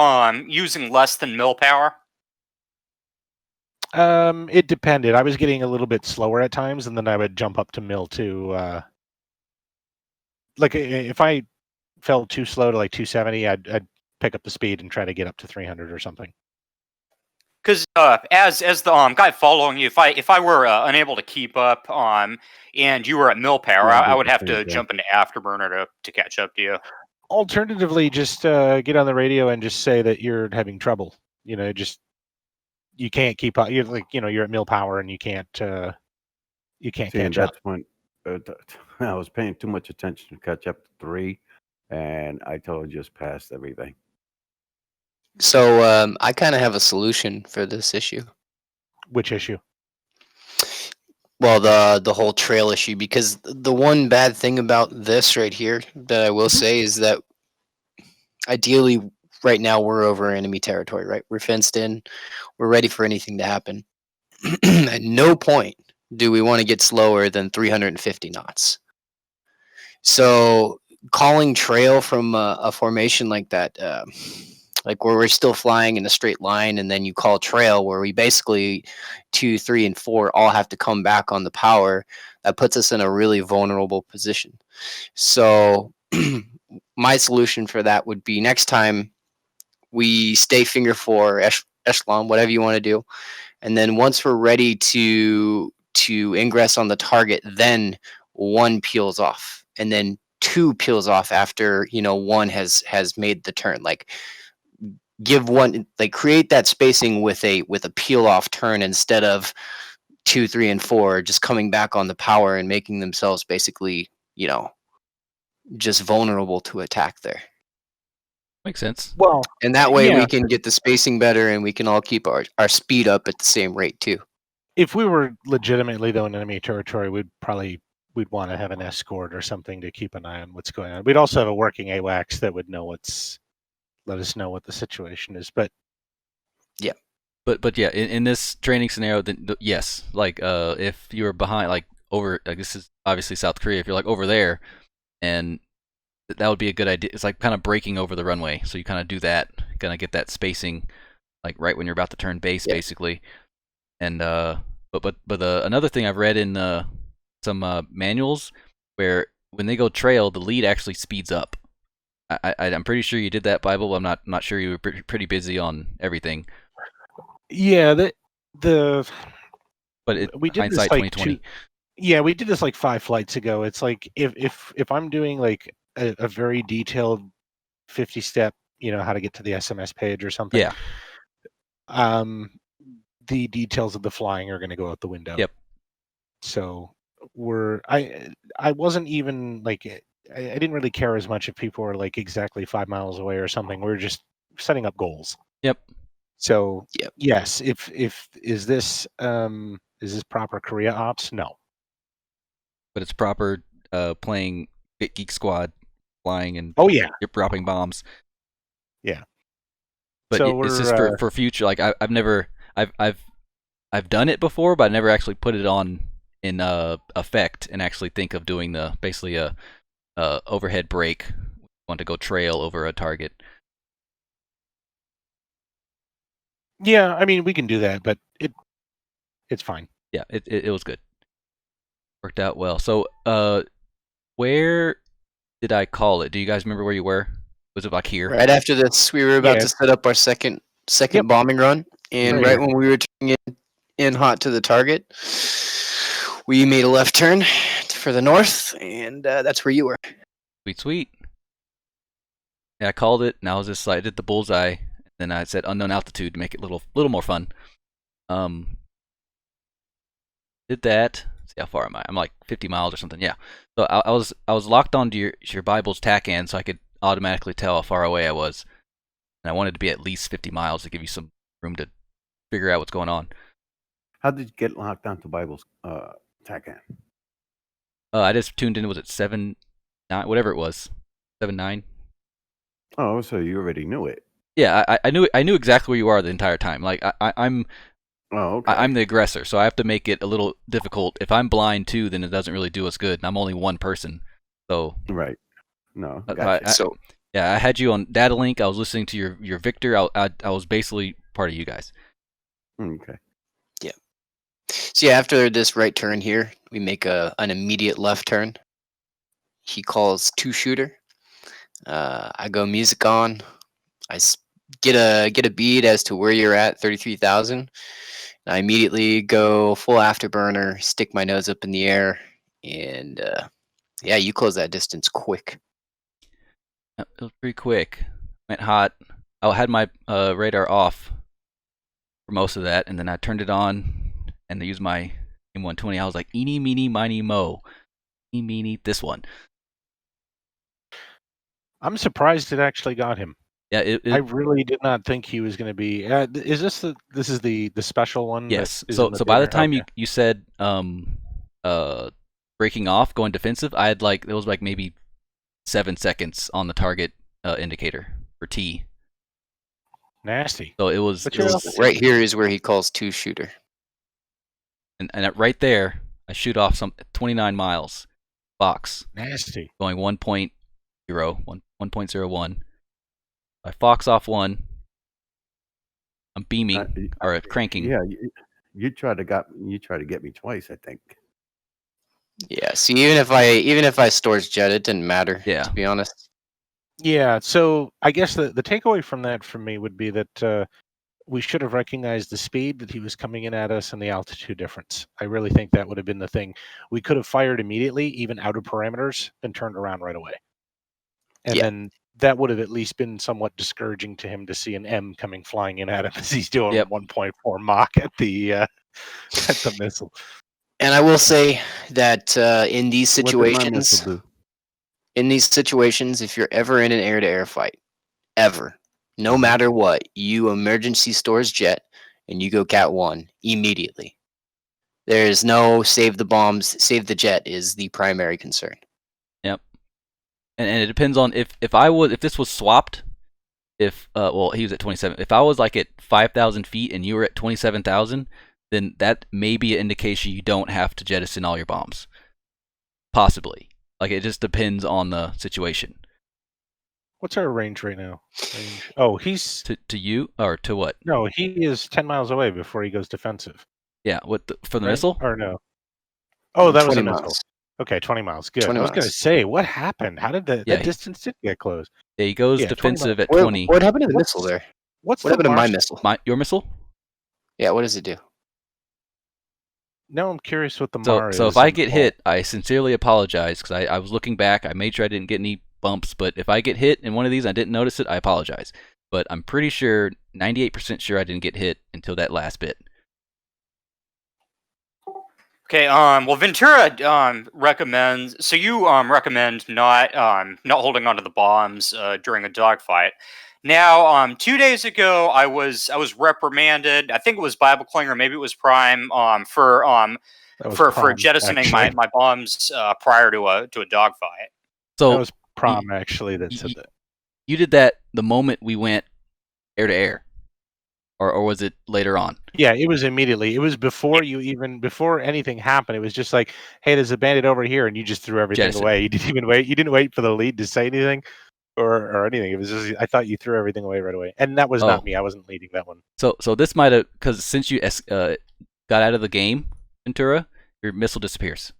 using less than mill power? It depended. I was getting a little bit slower at times, and then I would jump up to mill to like if I fell too slow to like 270, I'd pick up the speed and try to get up to 300 or something. Because as the guy following you, if I were unable to keep up and you were at mill power, Yeah, I would have to yeah. jump into afterburner to catch up to you. Alternatively, just get on the radio and just say that you're having trouble. You know, just you can't keep up. You're like, you're at mill power and you can't See, and catch up. that's when I was paying too much attention to catch up to 3, and I totally just passed everything. So I kind of have a solution for this issue. Which issue? Well, the whole trail issue, because the one bad thing about this right here that I will say is that ideally right now we're over enemy territory, right? We're fenced in. We're ready for anything to happen. At no point do we want to get slower than 350 knots. So calling trail from a formation like that, like where we're still flying in a straight line, and then you call trail where we basically 2, 3, and 4 all have to come back on the power, that puts us in a really vulnerable position. So my solution for that would be next time we stay finger 4, echelon, whatever you want to do. And then once we're ready to ingress on the target, then 1 peels off, and then 2 peels off after 1 has made the turn. Like give 1, like create that spacing with a peel off turn instead of 2, 3, and 4 just coming back on the power and making themselves basically just vulnerable to attack there. Makes sense. Well, And that way Yeah. we can get the spacing better, and we can all keep our speed up at the same rate too. if we were legitimately though in enemy territory, we'd want to have an escort or something to keep an eye on what's going on. We'd also have a working AWACS that would let us know what the situation is. But But yeah, in this training scenario, then yes, like if you were behind, like over, like this is obviously South Korea. If you're like over there, and that would be a good idea. It's like kind of breaking over the runway, so you kind of do that, kind of get that spacing, like right when you're about to turn base, Yeah. basically. And but another thing I've read in some manuals where when they go trail, the lead actually speeds up. I'm pretty sure you did that, Bible. But I'm not sure. You were pretty busy on everything. yeah, But we did this hindsight like 2020. we did this like 5 flights ago. It's like if I'm doing like a very detailed 50-step, how to get to the SMS page or something. Yeah. The details of the flying are going to go out the window. Yep. So I wasn't even like I didn't really care as much if people were like exactly 5 miles away or something. We were just setting up goals. Yep. So Yep. yes, if is this proper Korea ops? No. But it's proper playing Geek Squad, flying and Oh yeah. you're dropping bombs. Yeah. But So it's we're, just for future. Like I've I've done it before, but I never actually put it on in effect and actually think of doing basically a overhead brake. Want to go trail over a target. Yeah, I mean we can do that, but it's fine. Yeah, it was good. Worked out well. So where did I call it? Do you guys remember where you were? Was it like here? Right after this, we were about to set up our second Yep. bombing run, and Right right here. when we were turning in hot to the target, we made a left turn for the north, and that's where you were. Sweet. Yeah, I called it, and I was just like, I did the bullseye, and then I said unknown altitude to make it a little more fun. Did that. Let's see how far am I? I'm like 50 miles or something. Yeah. So I was locked onto your Bible's TACAN, so I could automatically tell how far away I was, and I wanted to be at least 50 miles to give you some room to figure out what's going on. How did you get locked onto Bible's TACAN? I just tuned in. Was it 7-9? Whatever it was, 7-9. Oh, so you already knew it. Yeah, I knew exactly where you are the entire time. Like I'm. Oh, okay. I'm the aggressor, so I have to make it a little difficult. If I'm blind too, then it doesn't really do us good. And I'm only one person, so Right. No, I- gotcha. I had you on data link. I was listening to your Victor. I was basically part of you guys. Okay. Yeah. So yeah, after this right turn here, we make an immediate left turn. He calls 2-shooter. I go music on. I get a bead as to where you're at, 33,000. I immediately go full afterburner, stick my nose up in the air, and yeah, you close that distance quick. It was pretty quick. Went hot. I had my radar off for most of that, and then I turned it on, and I used my M120. I was like, eeny, meeny, miny, mo. Eeny, meeny, this one. I'm surprised it actually got him. Yeah, I really did not think he was going to be. Is this the special one? Yes. That is So in the by the theater? time Okay. you said breaking off, going defensive, I had it was like maybe 7 seconds on the target indicator for T. Nasty. So it was Right here is where he calls 2-shooter. and right there, I shoot off some 29 miles, Fox. Nasty. Going 1.0, 1.01. I Fox off one. I'm beaming or cranking. Yeah, you tried to get me twice, I think. Yeah. See, even if I stores jet, it didn't matter. Yeah. To be honest. Yeah. So I guess the takeaway from that for me would be that we should have recognized the speed that he was coming in at us and the altitude difference. I really think that would have been the thing. We could have fired immediately, even out of parameters, and turned around right away. And then that would have at least been somewhat discouraging to him to see an M coming flying in at him as he's doing 1.4 Mach at the missile. And I will say that in these What did my missile situations, if you're ever in an air-to-air fight, ever, no matter what, you emergency stores jet and you go Cat 1 immediately. There's no save the bombs, save the jet is the primary concern. Yep. And it depends on if this was swapped, well, he was at 27. If I was like at 5,000 feet and you were at 27,000, then that may be an indication you don't have to jettison all your bombs. Possibly. Like, it just depends on the situation. What's our range right now? Oh, he's to you or to what? No, he is 10 miles away before he goes defensive. Yeah, for the missile? Or no? Oh, that was a 20 missile. miles. Okay, 20 miles. Good. 20 I was going to miles. say, what happened? How did that distance did get closed? Yeah, he goes 20 defensive at What 20. What happened to the missile there? What happened to my missile? Your missile? Yeah, what does it do? Now I'm curious what the MAR is. So if I get hit, I sincerely apologize because I was looking back. I made sure I didn't get any bumps, but if I get hit in one of these and I didn't notice it, I apologize. But I'm pretty sure, 98% sure I didn't get hit until that last bit. Okay, well, Ventura recommends. So you recommend not holding onto the bombs during a dogfight. Now, 2 days ago, I was reprimanded. I think it was Bible Clinger, maybe it was Prime, for jettisoning my bombs prior to a dogfight. So that was Prom actually that said that. You did that the moment we went air to air, or was it later on? Yeah, it was immediately. It was before before anything happened. It was just like, hey, there's a bandit over here, and you just threw everything Jettison. away. You didn't even wait. You didn't wait for the lead to say anything or anything. It was just I thought you threw everything away right away, and that was Oh. not me. I wasn't leading that one. So this might have, because since you got out of the game, Ventura, your missile disappears.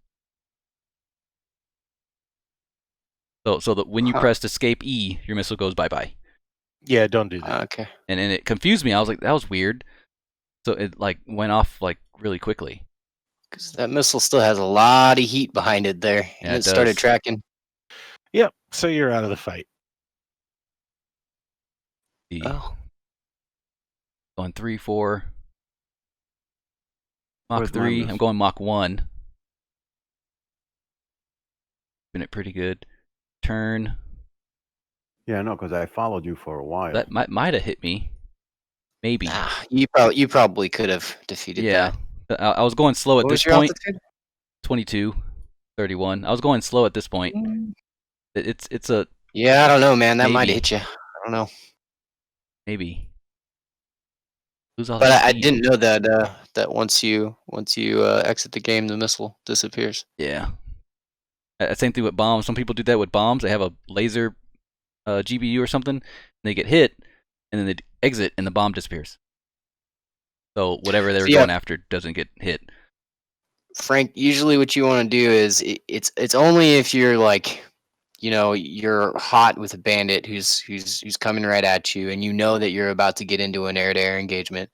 So that when you pressed escape E, your missile goes bye-bye. Yeah, don't do that. Okay. And it confused me. I was like, that was weird. So it like went off like really quickly. Because that missile still has a lot of heat behind it there. Yeah, And it it started does. tracking. Yep. So you're out of the fight. Oh. Going 3, 4. Mach Where's my 3. I'm missile? going Mach 1. Been it pretty good. Turn. Yeah, no, because I followed you for a while. That might have hit me. Maybe. Nah, you probably could have defeated Yeah. that. I was going slow at What this was your point. altitude? 22, 31. I was going slow at this point. It's a Yeah, I don't know, man. That might Maybe. have hit you. I don't know. maybe. Lose all But that I speed. didn't know that once you exit the game, the missile disappears. Yeah. Same thing with bombs. Some people do that with bombs. They have a laser GBU or something, and they get hit, and then they exit, and the bomb disappears. So whatever they were going after doesn't get hit. Frank, usually what you want to do is it's only if you're like, you're hot with a bandit who's coming right at you, and you know that you're about to get into an air-to-air engagement.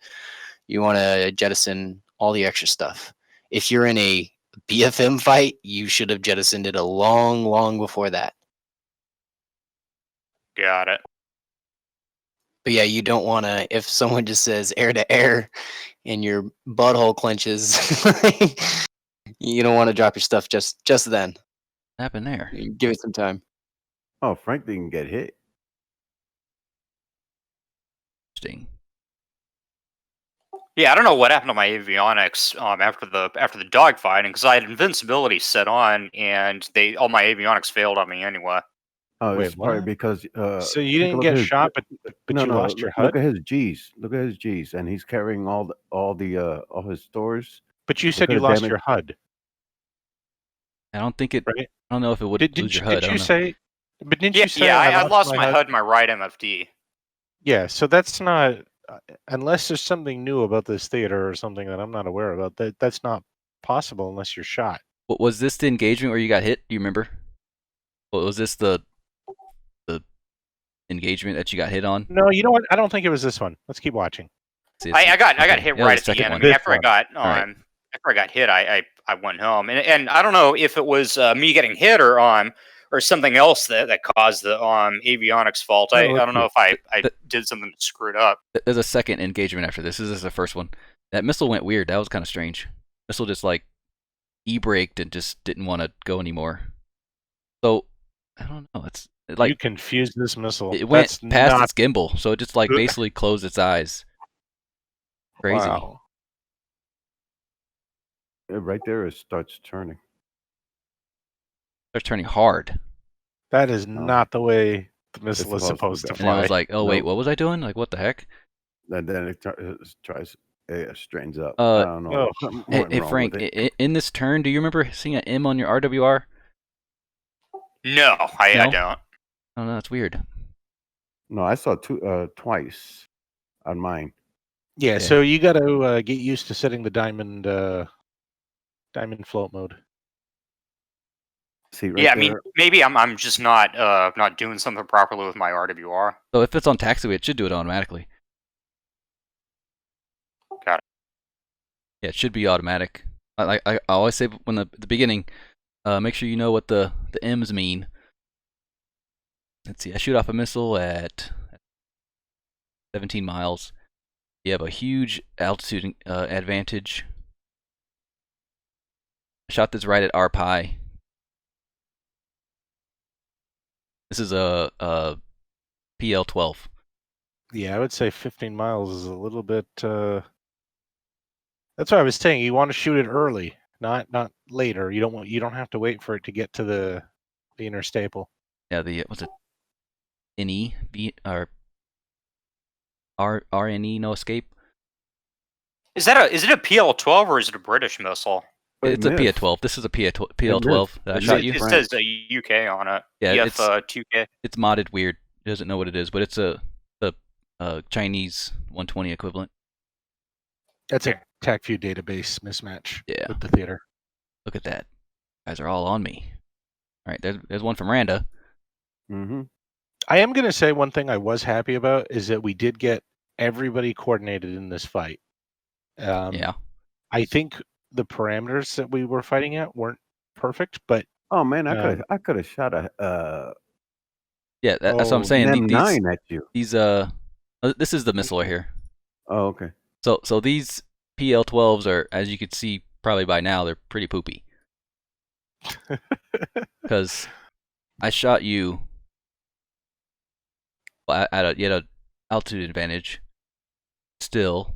You want to jettison all the extra stuff. If you're in a BFM fight, you should have jettisoned it a long before that. Got it. But yeah, you don't want to, if someone just says air to air and your butthole clenches, you don't want to drop your stuff just then. What happened there? You give it some time. Oh, Frank didn't get hit. Interesting. Yeah, I don't know what happened to my avionics after the dogfighting, because I had invincibility set on, and all my avionics failed on me anyway. Oh, Wait, it's probably what? because. So you take a didn't look get at his- shot, but no, you no, lost your look HUD. at his G's. Look at his G's, and he's carrying all his stores. But you said you could've lost damaged- your HUD, I don't think it. right? I don't know if it would Did lose your HUD. I you don't know. say? But didn't Yeah, you say? yeah, I lost my HUD, my right MFD. Yeah, so that's not unless there's something new about this theater or something that I'm not aware about. That's not possible unless you're shot. Was this the engagement where you got hit? Do you remember? Was this the engagement that you got hit on? No, you know what? I don't think it was this one. Let's keep watching. See, I got okay. hit Yeah, right the at the second end. one. I mean, This after I one. got Alright. after I got hit, I went home, and I don't know if it was me getting hit or something else that caused the avionics fault. I don't know if I did something to screw it up. There's a second engagement after this. This is the first one. That missile went weird. That was kind of strange. Missile just like e-braked and just didn't want to go anymore. So I don't know. It's You like confused this missile. it went That's past not its gimbal, so it just like basically closed its eyes. Crazy. wow. Right there, it starts turning. Starts turning hard, That is not the way the missile is supposed supposed to to go. and it fly. was like, oh wait, Nope. what was I doing? Like what the heck? And then it tries, straightens up. Uh, I don't know. oh. Something Hey, went hey wrong Frank, with it. in this turn, do you remember seeing an M on your RWR? No, I No? don't. Oh no, that's weird. No, I saw twice on mine. Yeah, so you got to get used to setting the diamond float mode. See right Yeah, I there? mean, maybe I'm just not doing something properly with my RWR. So if it's on Tacview, it should do it automatically. Got it. Yeah, it should be automatic. I always say when the beginning, make sure you know what the M's mean. Let's see. I shoot off a missile at 17 miles. You have a huge altitude advantage. I shot this right at R pi. This is a PL-12. Yeah, I would say 15 miles is a little bit. That's what I was saying. You want to shoot it early, not later. You don't have to wait for it to get to the inner staple. Yeah, the what's it? NE B or RNE no escape. Is it a PL-12 or is it a British missile? It's a PL-12. This is a PL-12 that I shot you. It says a UK on it. Yeah, EF-2K. it's modded weird. It doesn't know what it is, but it's the Chinese 120 equivalent. That's a Tacview database mismatch Yeah. with the theater. Look at that. You guys are all on me. All right, there's one from Randa. Mm-hmm. I am going to say one thing I was happy about is that we did get everybody coordinated in this fight. Yeah. I think the parameters that we were fighting at weren't perfect, but Oh man, I could have shot a Yeah, that's what I'm saying. M9 at you. These this is the missile right here. Oh, okay. So these PL-12s are, as you can see probably by now, they're pretty poopy. Because I shot you at an altitude advantage. Still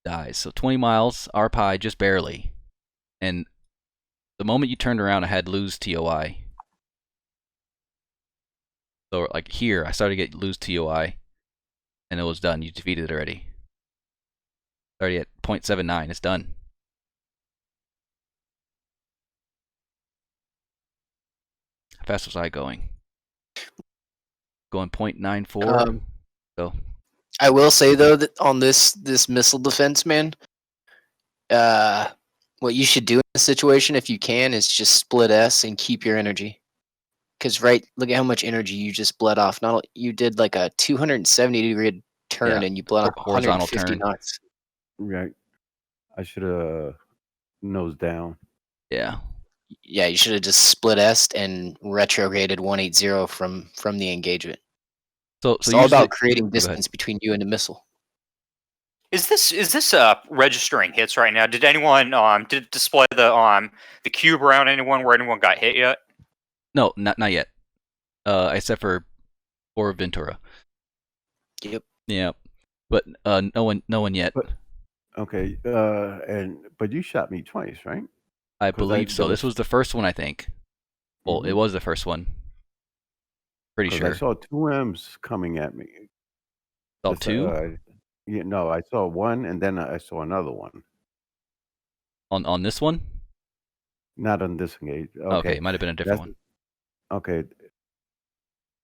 dies. So 20 miles, RPI just barely. And the moment you turned around, I had lose TOI. So like here, I started to get lose TOI, and it was done. You defeated it already. Already at 0.79. It's done. How fast was I going? Going 0.94. So I will say though that on this missile defense, man, what you should do in this situation, if you can, is just split S and keep your energy. Because look at how much energy you just bled off. You did like a 270-degree turn, and you bled off horizontal 150 turn. knots. Right. I should have nose down. Yeah. Yeah, you should have just split S and retrograded 180 from the engagement. So it's all about creating distance between you and the missile. Is this registering hits right now? Did anyone did it display the cube around anyone where anyone got hit yet? No, not yet. Except for Ventura. Yep. Yeah. But no one yet. But, okay. But you shot me twice, right? I believe so. This was the first one, I think. Well, it was the first one. Pretty sure. I saw two M's coming at me. Saw two? Yeah, no, I saw one, and then I saw another one. On this one? Not on this engage. Okay, it might have been a different one. Okay.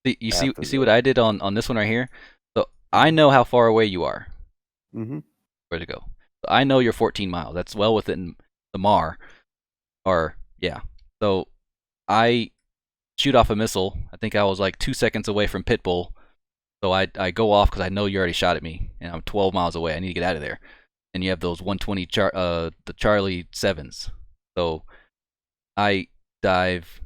You see what I did on this one right here? So I know how far away you are. Mm-hmm. Where to go? So I know you're 14 miles. That's well within the MAR. So I shoot off a missile. I think I was like 2 seconds away from Pitbull. So I go off because I know you already shot at me, and I'm 12 miles away. I need to get out of there. And you have those 120 the Charlie 7s. So I dive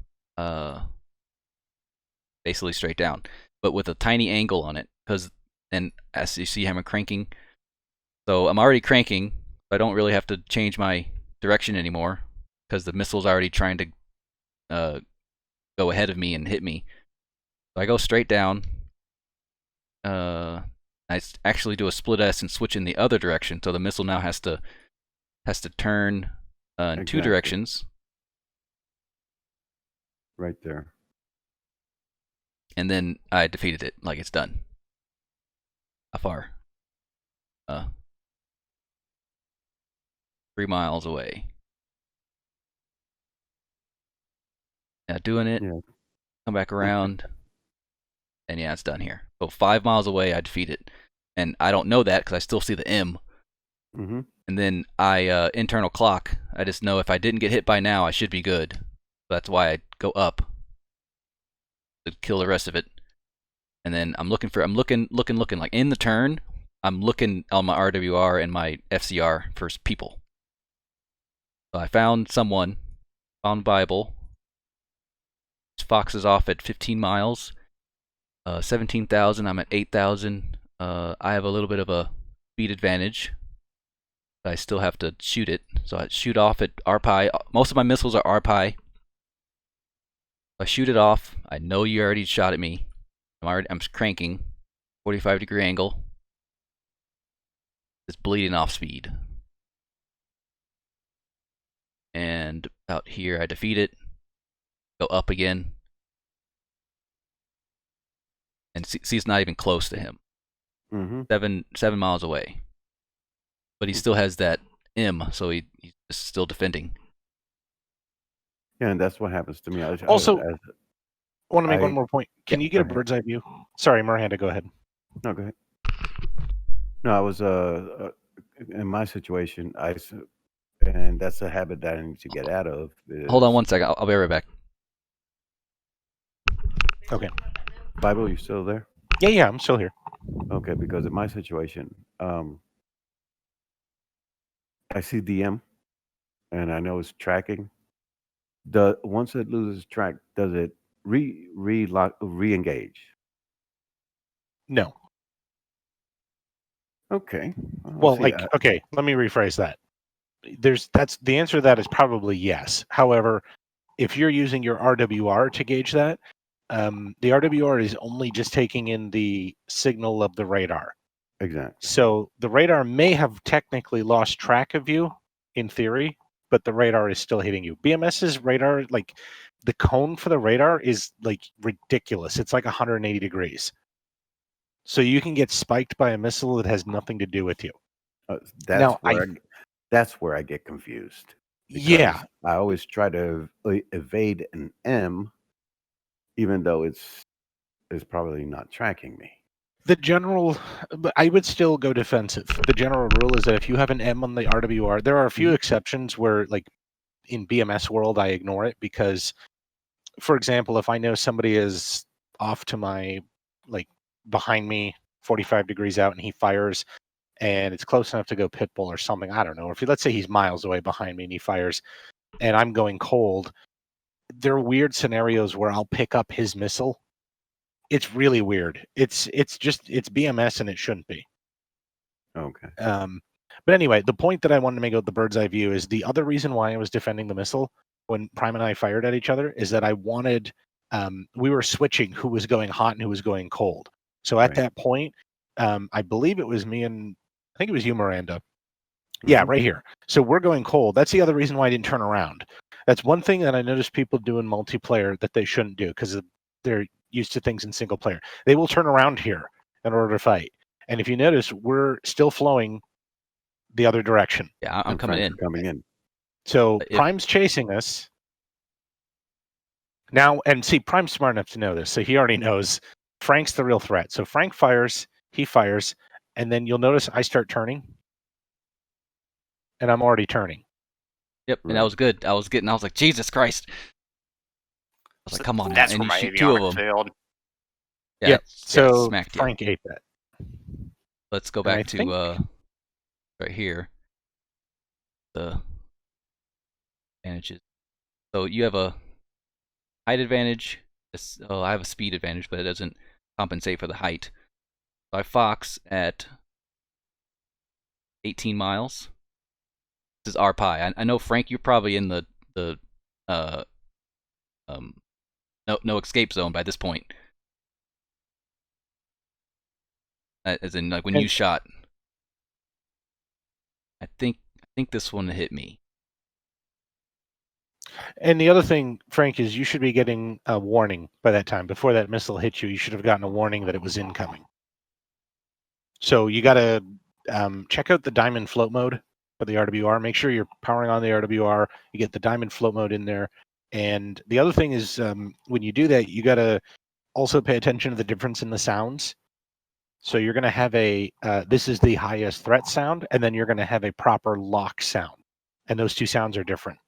basically straight down, but with a tiny angle on it. And as you see, I'm cranking. So I'm already cranking. I don't really have to change my direction anymore because the missile's already trying to go ahead of me and hit me. So I go straight down. I actually do a split S and switch in the other direction, so the missile now has to turn in two directions. Right there. And then I defeated it, like it's done. How far? 3 miles away. Yeah, doing it. Yeah. Come back around. And yeah, it's done here. So 5 miles away, I defeat it. And I don't know that because I still see the M. Mm-hmm. And then I internal clock. I just know if I didn't get hit by now, I should be good. So that's why I go up to kill the rest of it. And then I'm looking like in the turn. I'm looking on my RWR and my FCR for people. So I found someone, found Bible. Fox is off at 15 miles. 17,000. I'm at 8,000. I have a little bit of a speed advantage. I still have to shoot it. So I shoot off at RPI. Most of my missiles are RPI. I shoot it off. I know you already shot at me. I'm cranking. 45-degree angle. It's bleeding off speed. And out here, I defeat it. Go up again. And see, it's not even close to him. Mm-hmm. 7 miles away. but he still has that M, so he's still defending. Yeah, and that's what happens to me. Also, I want to make one I- more point. Can yeah, you get go a ahead. bird's eye view? Sorry, Miranda, go ahead. No, go ahead. No, I was in my situation. And that's a habit that I need to get out of. Hold on one second. I'll be right back. Okay. Bible, you still there? Yeah, I'm still here. Okay, because in my situation, I see DM, and I know it's tracking. Once it loses track, does it re-engage? No. Okay. Well, see, okay, let me rephrase that. That's the answer to that is probably yes. However, if you're using your RWR to gauge that, the RWR is only just taking in the signal of the radar. exactly. So the radar may have technically lost track of you in theory, but the radar is still hitting you. BMS's radar, like the cone for the radar is like ridiculous. It's like 180 degrees. So you can get spiked by a missile that has nothing to do with you. That's where I get confused. Yeah. I always try to evade an M, even though it's probably not tracking me. The general, but I would still go defensive. The general rule is that if you have an M on the RWR, there are a few exceptions where, like in BMS world, I ignore it because, for example, if I know somebody is off to my, like behind me, 45 degrees out, and he fires, and it's close enough to go pit bull or something, I don't know. If let's say he's miles away behind me and he fires, and I'm going cold, there are weird scenarios where I'll pick up his missile. It's really weird. It's BMS and it shouldn't be. Okay. But anyway, the point that I wanted to make with the bird's eye view is the other reason why I was defending the missile when Prime and I fired at each other is that I wanted we were switching who was going hot and who was going cold. So at that point, I believe it was me and I think it was you, Miranda. Yeah, right here. So we're going cold. That's the other reason why I didn't turn around. That's one thing that I noticed people do in multiplayer that they shouldn't do because they're used to things in single player. They will turn around here in order to fight. And if you notice, we're still flowing the other direction. Yeah, I'm coming in. So Prime's chasing us. Now, and see, Prime's smart enough to know this. So he already knows Frank's the real threat. So Frank fires, he fires, and then you'll notice I start turning. And I'm already turning. Yep, and that was good. I was like, Jesus Christ. I was like, come on. That's and where you my shoot two of avionics them. failed. Yeah, so smacked Frank ate that. Let's go back to right here. The advantages. So you have a height advantage. I have a speed advantage, but it doesn't compensate for the height. So I fox at 18 miles. This is our pie. I know, Frank, you're probably in the no escape zone by this point. As in, like when you shot. I think this one hit me. And the other thing, Frank, is you should be getting a warning by that time. Before that missile hit you, you should have gotten a warning that it was incoming. So you got to check out the diamond float mode for the RWR. Make sure you're powering on the RWR. You get the diamond float mode in there. And the other thing is when you do that, you got to also pay attention to the difference in the sounds. So you're going to have this is the highest threat sound, and then you're going to have a proper lock sound. And those two sounds are different.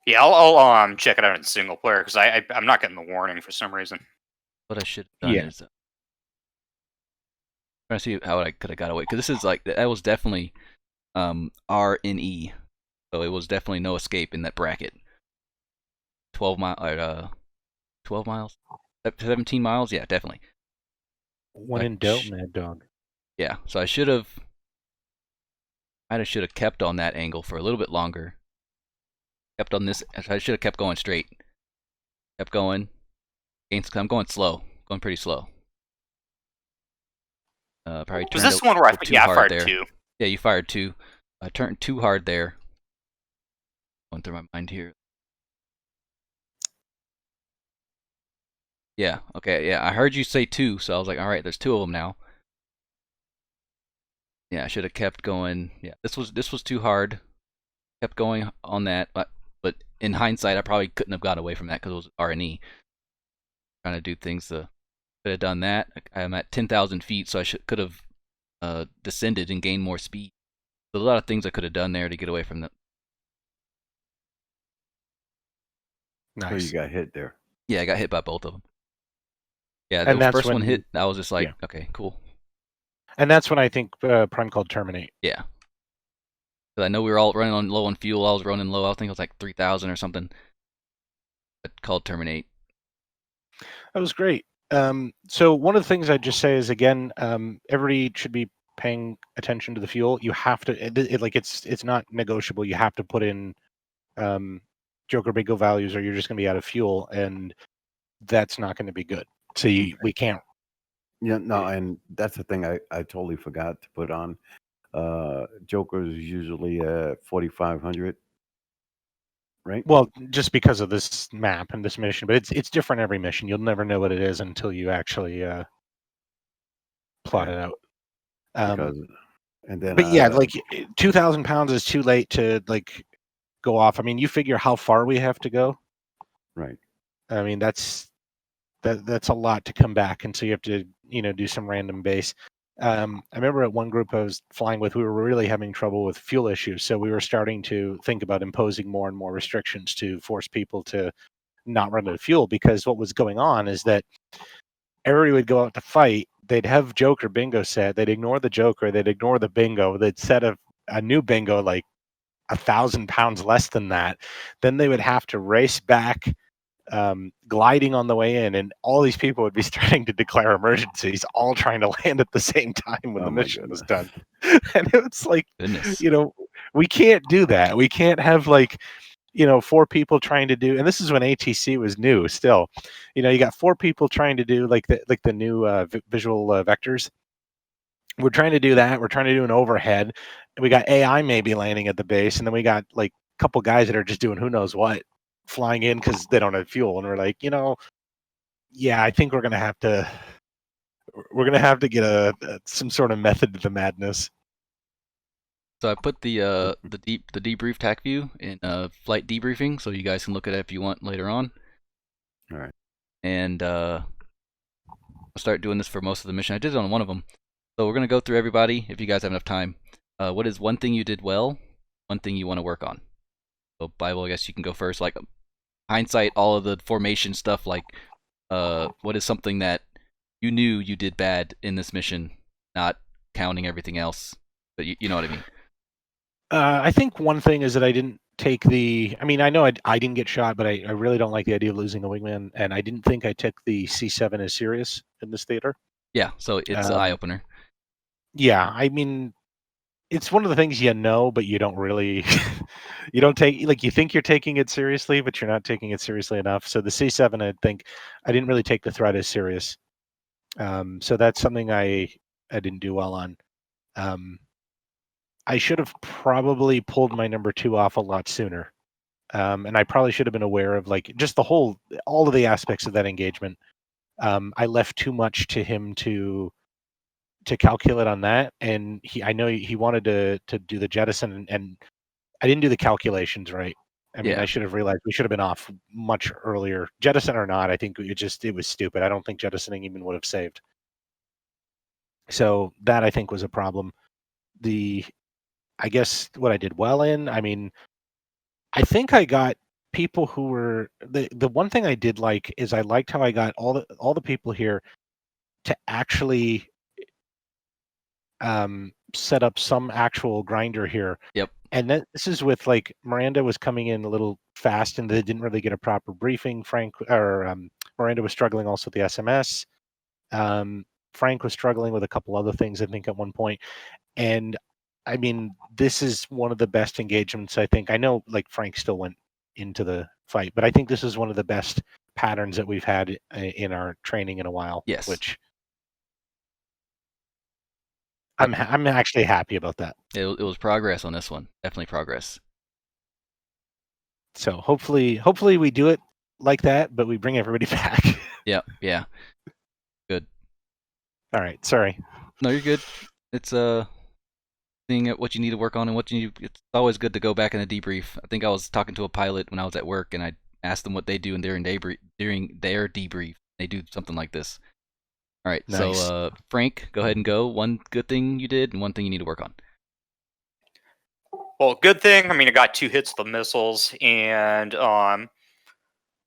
Yeah, I'll check it out in single player because I'm not getting the warning for some reason. What I should have done is trying to see how I could have got away, because this is like, that was definitely R and E, so it was definitely no escape in that bracket. 12 miles, 17 miles, yeah, definitely. When in doubt, Mad Dog. Yeah, so I should have kept on that angle for a little bit longer. Kept on this. I should have kept going straight. Kept going. I'm going slow. Going pretty slow. Probably was this one where I fired there. two? Yeah, you fired two. I turned too hard there. Going through my mind here. Yeah. Okay. Yeah, I heard you say two, so I was like, all right, there's two of them now. Yeah, I should have kept going. Yeah, this was too hard. Kept going on that, but in hindsight, I probably couldn't have got away from that because it was R&E. Trying to do things could have done that. I'm at 10,000 feet, so I could have descended and gained more speed. There's a lot of things I could have done there to get away from them. So Nice. you got hit there. Yeah, I got hit by both of them. Yeah, And the that's first one when- hit. I was just like, yeah. okay, cool. And that's when I think Prime called Terminate. Yeah. 'Cause I know we were all running low on fuel. I was running low. I think it was like 3,000 or something. But called Terminate. That was great. So one of the things I'd just say is, again, everybody should be paying attention to the fuel. You have to, it's not negotiable. You have to put in Joker Bingo values, or you're just going to be out of fuel, and that's not going to be good. So we can't. Yeah, no, and that's the thing I totally forgot to put on. Joker is usually 4,500, right? Well, just because of this map and this mission, but it's different every mission. You'll never know what it is until you actually plot it out. And then, but yeah, like 2,000 pounds is too late to like go off. I mean, you figure how far we have to go. Right. I mean, that's a lot to come back, and so you have to do some random base. I remember at one group I was flying with, we were really having trouble with fuel issues, so we were starting to think about imposing more and more restrictions to force people to not run out of fuel, because what was going on is that everybody would go out to fight, they'd have Joker bingo set, they'd ignore the Joker, they'd ignore the bingo, they'd set a new bingo like 1,000 pounds less than that, then they would have to race back, gliding on the way in, and all these people would be starting to declare emergencies, all trying to land at the same time when the mission was done. And it's like, Goodness. We can't do that. We can't have like 4 people trying to do, and this is when ATC was new still. You got 4 people trying to do like the new visual vectors. We're trying to do that. We're trying to do an overhead. We got AI maybe landing at the base, and then we got like a couple guys that are just doing who knows what, flying in because they don't have fuel. And we're like, yeah, I think we're gonna have to get some sort of method to the madness. So I put the debrief Tacview in flight debriefing, so you guys can look at it if you want later on. All right. And I'll start doing this for most of the mission. I did it on one of them. So we're gonna go through everybody if you guys have enough time. What is one thing you did well? One thing you want to work on? So Bible, I guess you can go first. Like hindsight, all of the formation stuff. Like, what is something that you knew you did bad in this mission, not counting everything else? But you know what I mean. I think one thing is that I didn't take the. I mean, I know I didn't get shot, but I really don't like the idea of losing a wingman, and I didn't think I took the C7 as serious in this theater. Yeah, so it's an eye opener. Yeah, I mean, it's one of the things but you don't really. You don't take, like, you think you're taking it seriously, but you're not taking it seriously enough. So the C7, I think I didn't really take the threat as serious. So that's something I didn't do well on. I should have probably pulled my number 2 off a lot sooner. And I probably should have been aware of like just all of the aspects of that engagement. I left too much to him to calculate on that. And I know he wanted to do the jettison, and I didn't do the calculations right. I mean, I should have realized we should have been off much earlier. Jettison or not, I think it was stupid. I don't think jettisoning even would have saved. So that I think was a problem. I guess what I did well in, I mean, I think I got people who were the one thing I did like is I liked how I got all the people here to actually set up some actual grinder here. Yep. And then this is with like Miranda was coming in a little fast and they didn't really get a proper briefing. Miranda was struggling also with the SMS. Frank was struggling with a couple other things, I think, at one point. And I mean, this is one of the best engagements, I think. I know like Frank still went into the fight, but I think this is one of the best patterns that we've had in our training in a while. Yes. Which I'm actually happy about that. It was progress on this one. Definitely progress. So hopefully we do it like that, but we bring everybody back. Yeah. Good. All right. Sorry. No, you're good. It's seeing what you need to work on and what you need. It's always good to go back in a debrief. I think I was talking to a pilot when I was at work, and I asked them what they do during their debrief. They do something like this. All right, Nice. so Frank, go ahead and go. One good thing you did and one thing you need to work on. Well, good thing. I mean, I got 2 hits with the missiles, and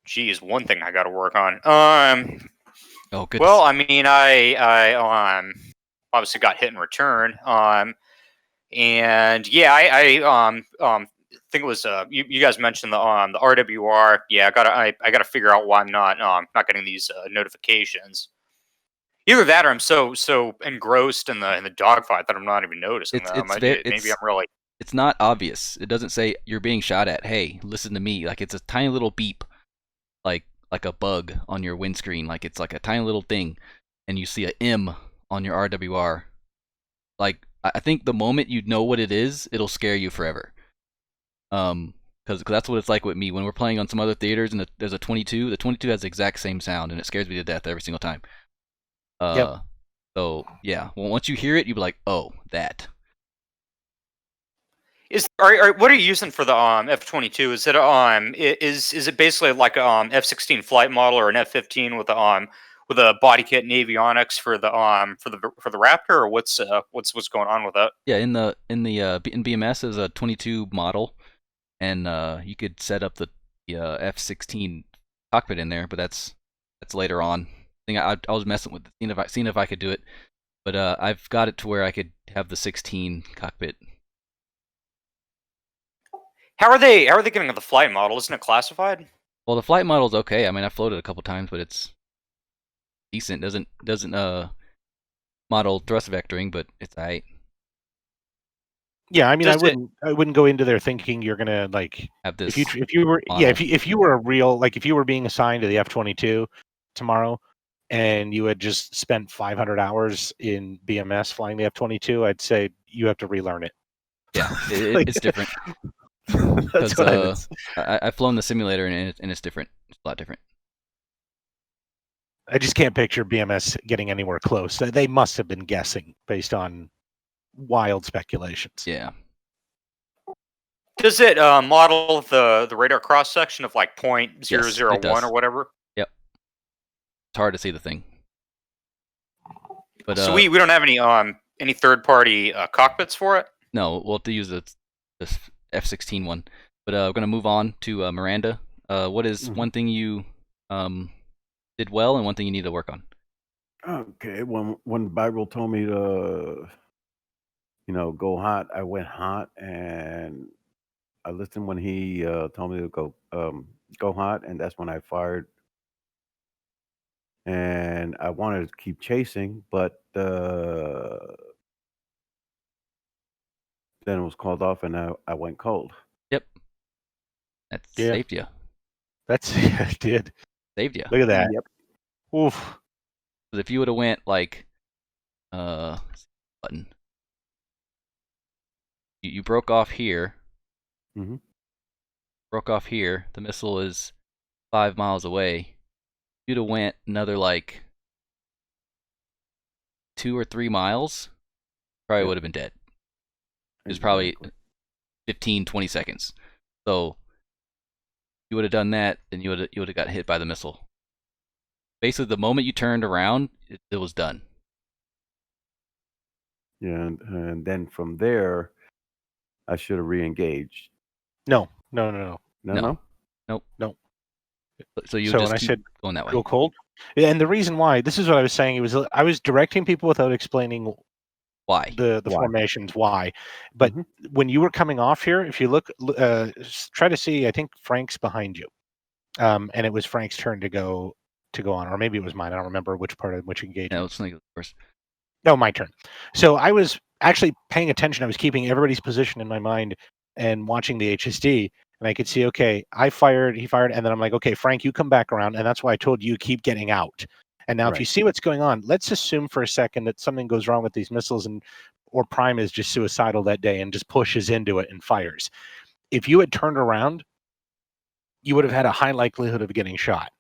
geez, one thing I got to work on. Oh, goodness. Well, I mean, I obviously got hit in return. And yeah, I think it was you guys mentioned the RWR. Yeah, I gotta figure out why I'm not getting these notifications. Either that, or I'm so engrossed in the dogfight that I'm not even noticing them. Maybe I'm really. It's not obvious. It doesn't say you're being shot at. Hey, listen to me. Like, it's a tiny little beep, like a bug on your windscreen. Like, it's like a tiny little thing, and you see a M on your RWR. Like, I think the moment you know what it is, it'll scare you forever. Because that's what it's like with me when we're playing on some other theaters and there's a 22. The 22 has the exact same sound, and it scares me to death every single time. Yep. So yeah, well, once you hear it, you'll be like, oh, that. What are you using for the F-22? Is it is it basically like a F-16 flight model or an F-15 with a body kit and avionics for the Raptor, or what's going on with that? Yeah, in BMS is a 22 model, and you could set up the F-16 cockpit in there, but that's later on. I was messing with it, seeing if I could do it, but I've got it to where I could have the 16 cockpit. How are they getting the flight model? Isn't it classified? Well, the flight model's okay. I mean, I floated a couple times, but it's decent. Doesn't model thrust vectoring, but it's alright. Yeah, I mean, I wouldn't go into there thinking you're gonna like have this. If you were model. Yeah, if you were a real, like, if you were being assigned to the F-22 tomorrow, and you had just spent 500 hours in BMS flying the F-22, I'd say you have to relearn it. Yeah, it's different. Because I've flown the simulator and it's different. It's a lot different. I just can't picture BMS getting anywhere close. They must have been guessing based on wild speculations. Yeah. Does it model the radar cross section of like 0.001 yes, or whatever? Yep. It's hard to see the thing. But so we don't have any third party cockpits for it? No, we'll have to use this F-16 one. But we're gonna move on to Miranda. What is one thing you did well and one thing you need to work on? Okay, when Bible told me to, go hot, I went hot, and I listened when he told me to go hot, and that's when I fired. And I wanted to keep chasing, but then it was called off, and I went cold. Yep. That saved you. It did. Saved you. Look at that. Yep. Oof. Because if you would have went like, button. You broke off here. Mm-hmm. Broke off here. The missile is 5 miles away. You'd have went another like 2 or 3 miles. Probably would have been dead. It was probably 15, 20 seconds. So you would have done that, then you would have got hit by the missile. Basically, the moment you turned around, it was done. Yeah, and then from there, I should have re-engaged. No. Nope. So you just keep going that way. Go cold. Yeah, and the reason why, this is what I was saying. I was directing people without explaining why the formations, why. But when you were coming off here, if you look, try to see. I think Frank's behind you, and it was Frank's turn to go on, or maybe it was mine. I don't remember which engagement. No, it's like first. No, my turn. So I was actually paying attention. I was keeping everybody's position in my mind and watching the HSD. And I could see, okay, he fired, and then I'm like, okay, Frank, you come back around, and that's why I told you keep getting out. And now, if you see what's going on, let's assume for a second that something goes wrong with these missiles, or Prime is just suicidal that day and just pushes into it and fires. If you had turned around, you would have had a high likelihood of getting shot.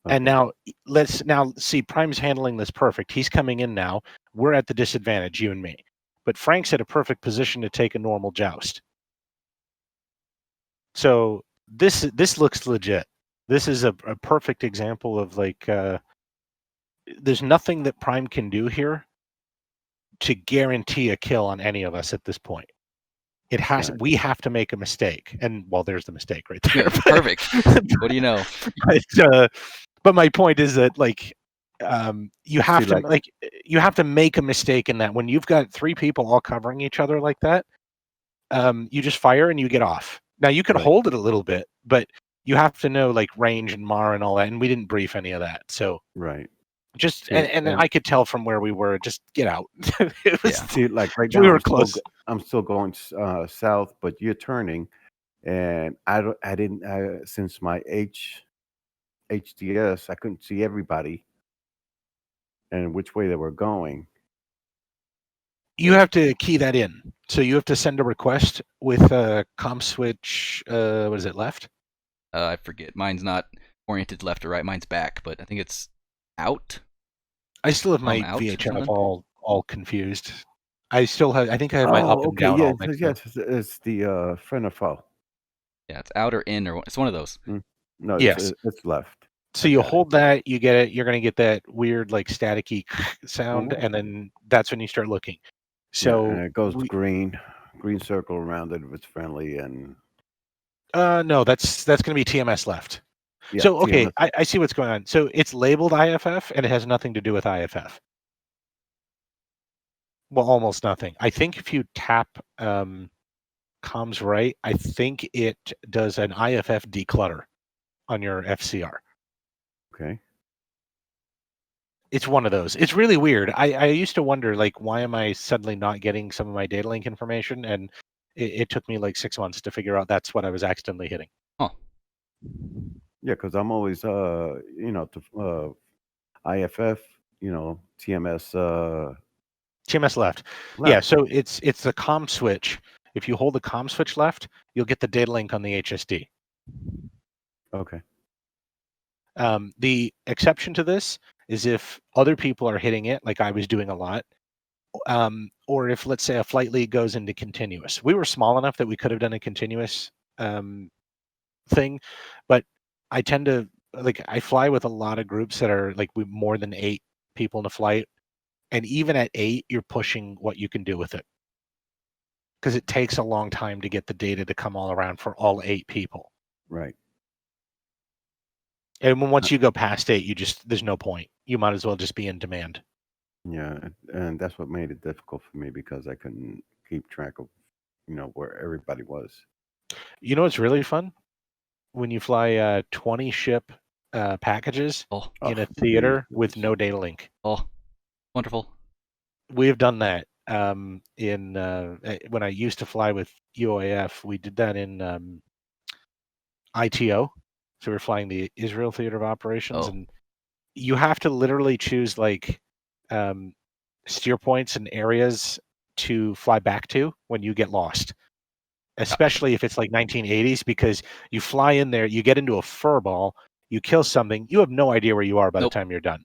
Okay. And now let's see, Prime's handling this perfect. He's coming in now. We're at the disadvantage, you and me. but Frank's at a perfect position to take a normal joust. So this looks legit. This is a perfect example of like there's nothing that Prime can do here to guarantee a kill on any of us at this point. It has. Right. We have to make a mistake, and well, there's the mistake right there. Yeah, perfect. What do you know? But my point is that like you have See, to you have to make a mistake in that when you've got 3 people all covering each other like that, you just fire and you get off. Now you can Right. hold it a little bit, but you have to know like range and MAR and all that, and we didn't brief any of that. So Right. just See, and I could tell from where we were, just get out. It was, Yeah. See, like right we now, were close. I'm still going south, but you're turning, and I didn't since my HDS, I couldn't see everybody and which way they were going. You have to key that in. So you have to send a request with a comm switch. What is it, left? I forget. Mine's not oriented left or right. Mine's back, but I think it's out. I still have my Out or VHF something? all confused. I still have. I think I have my up and down all mixed up. yes, it's the friend of foe. Yeah, it's out or in, or it's one of those. No, Yes. it's left. So you hold that, you get it. You're going to get that weird like staticky sound, and then that's when you start looking. So and it goes green circle around it if it's friendly, and no, that's going to be TMS left. yeah, So okay, TMS. I see what's going on. So it's labeled IFF, and it has nothing to do with IFF. Well, almost nothing. I think if you tap comms right, I think it does an IFF declutter on your FCR. Okay. It's one of those. It's really weird. I used to wonder, like, why am I suddenly not getting some of my data link information? And it took me like 6 months to figure out that's what I was accidentally hitting. Huh. Yeah, because I'm always IFF, TMS. TMS left. Yeah, so it's the comm switch. If you hold the comm switch left, you'll get the data link on the HSD. Okay. The exception to this is if other people are hitting it, like I was doing a lot, or if, let's say, a flight lead goes into continuous. We were small enough that we could have done a continuous thing, but I tend to, I fly with a lot of groups that are like more than 8 people in a flight, and even at 8, you're pushing what you can do with it, because it takes a long time to get the data to come all around for all 8 people. Right. And once you go past 8, there's no point. You might as well just be in demand. Yeah, and that's what made it difficult for me, because I couldn't keep track of, where everybody was. You know what's really fun? When you fly 20 ship packages in a theater with no data link. Oh, wonderful. We have done that in when I used to fly with UAF. We did that in ITO. So we're flying the Israel Theater of Operations, and you have to literally choose steer points and areas to fly back to when you get lost, especially if it's like 1980s, because you fly in there, you get into a fur ball, you kill something, you have no idea where you are by the time you're done.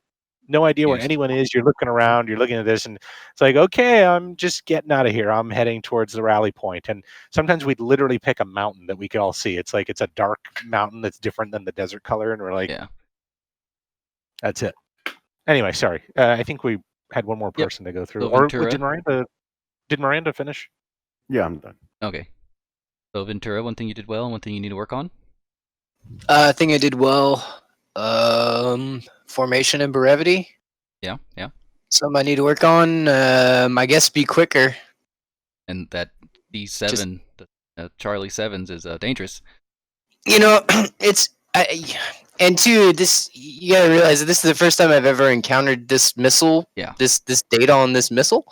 No idea where anyone is. You're looking around, you're looking at this, and it's like, okay, I'm just getting out of here. I'm heading towards the rally point. And sometimes we'd literally pick a mountain that we could all see. It's like it's a dark mountain that's different than the desert color, and we're like, yeah, that's it. Anyway, sorry. I think we had one more person to go through. So Or Ventura? did Miranda finish? Yeah, I'm done. Okay. So Ventura, one thing you did well and one thing you need to work on? I think I did well. Formation and brevity. Yeah. Something I need to work on. I guess be quicker. And that D7, Charlie 7s is dangerous. It's and two, this, you gotta realize that this is the first time I've ever encountered this missile. Yeah. This data on this missile.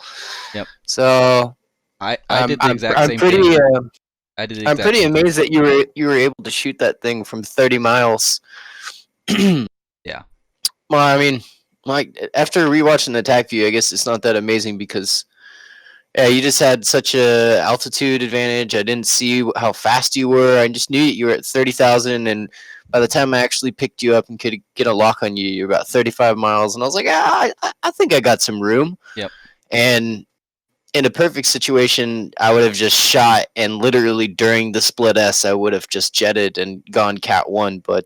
Yep. So I did the exact same pretty, thing. I did the I'm exact pretty same thing. amazed that you were able to shoot that thing from 30 miles. Yeah. Well, I mean, like, after rewatching the Tacview, I guess it's not that amazing because, yeah, you just had such a altitude advantage. I didn't see how fast you were. I just knew you were at 30,000, and by the time I actually picked you up and could get a lock on you, you're about 35 miles, and I was like, I think I got some room. Yep. And in a perfect situation, I would have just shot, and literally during the split S, I would have just jetted and gone Cat 1. But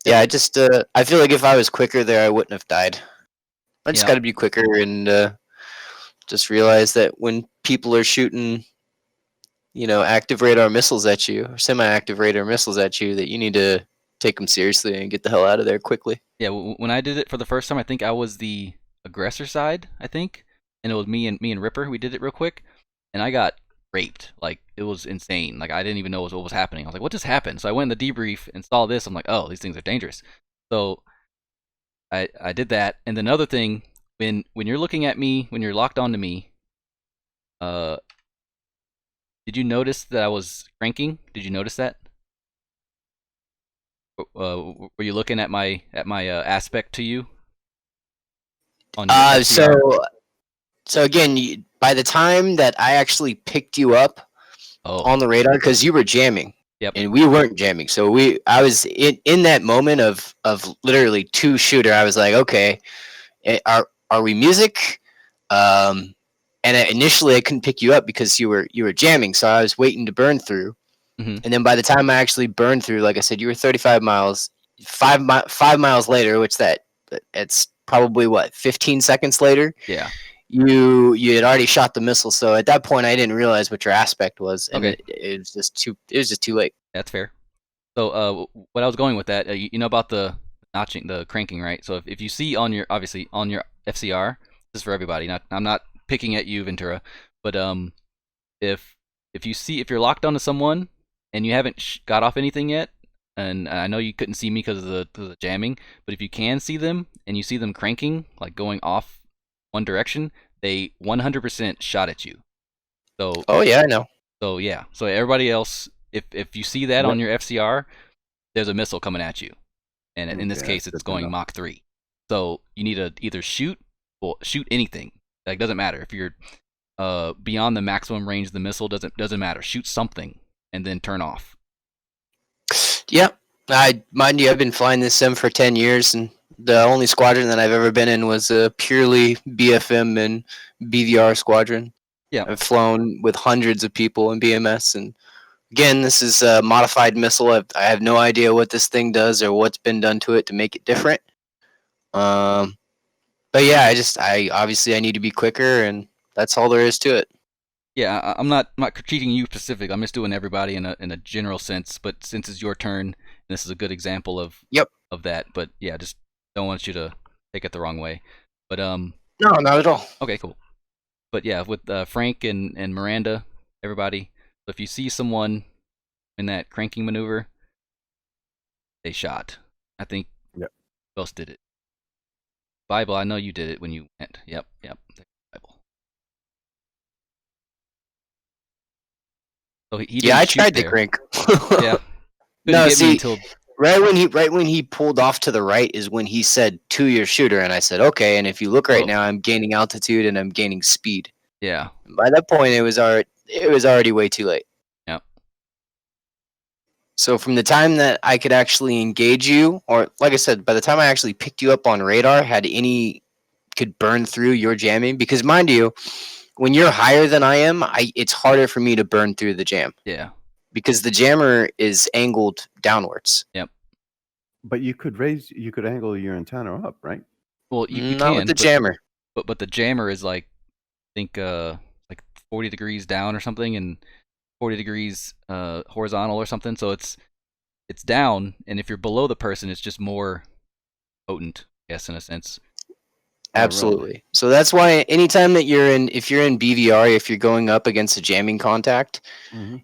yeah, I feel like if I was quicker there, I wouldn't have died. I just Yeah. got to be quicker and just realize that when people are shooting, active radar missiles at you, or semi-active radar missiles at you, that you need to take them seriously and get the hell out of there quickly. Yeah, when I did it for the first time, I think I was the aggressor side, I think, and it was me and Ripper. We did it real quick, and I got raped. Like, it was insane. Like, I didn't even know what was happening. I was like, what just happened? So I went in the debrief and saw this. I'm like, oh, these things are dangerous. So I did that, and then another thing, when you're looking at me, when you're locked onto me, did you notice that I was cranking? Did you notice that? Were you looking at my aspect to you? On your FCR? So again, by the time that I actually picked you up on the radar, because you were jamming, Yep. and we weren't jamming, so I was in that moment of literally two shooter. I was like, okay, are we music? And initially I couldn't pick you up because you were jamming, so I was waiting to burn through. Mm-hmm. And then by the time I actually burned through, like I said, you were 35 miles. 5 miles later, which it's probably what, 15 seconds later. Yeah. You had already shot the missile, so at that point I didn't realize what your aspect was, and Okay. it was just too late. That's fair. So what I was going with that, you know about the notching, the cranking, right? So if you see on your FCR, this is for everybody. I'm not picking at you, Ventura, but if you're locked onto someone and you haven't got off anything yet, and I know you couldn't see me because of the jamming, but if you can see them and you see them cranking, like going off one direction, they 100% shot at you. So oh yeah, I know. So yeah, so everybody else, if you see that on your FCR, there's a missile coming at you, and in this case, it's going Mach 3. So you need to either shoot anything. Like, doesn't matter if you're beyond the maximum range of the missile. Doesn't matter. Shoot something and then turn off. Yep. Mind you, I've been flying this sim for 10 years, and the only squadron that I've ever been in was a purely BFM and BVR squadron. Yeah. I've flown with hundreds of people in BMS, and again, this is a modified missile. I have no idea what this thing does or what's been done to it to make it different. But yeah, I obviously I need to be quicker, and that's all there is to it. Yeah, I'm not critiquing you specific. I'm just doing everybody in a general sense. But since it's your turn, this is a good example of that. But yeah, just don't want you to take it the wrong way. But no, not at all. Okay, cool. But yeah, with Frank and Miranda, everybody. So if you see someone in that cranking maneuver, they shot. I think. Yep. Who else did it? Bible, I know you did it when you went. Yep. Bible. So he I tried to crank. Yeah. No, see, right when he pulled off to the right is when he said to your shooter, and I said okay. And if you look right now, I'm gaining altitude and I'm gaining speed. Yeah. By that point, it was already way too late. Yep. So from the time that I could actually engage you, or like I said, by the time I actually picked you up on radar, could burn through your jamming, because mind you, when you're higher than I am, it's harder for me to burn through the jam. Yeah. Because the jammer is angled downwards. Yep. But you could angle your antenna up, right? Well, you not can with the jammer. But the jammer is like, I think like 40 degrees down or something, and 40 degrees horizontal or something. So it's down, and if you're below the person, it's just more potent, I guess, in a sense. Absolutely. So that's why anytime that if you're in BVR, if you're going up against a jamming contact,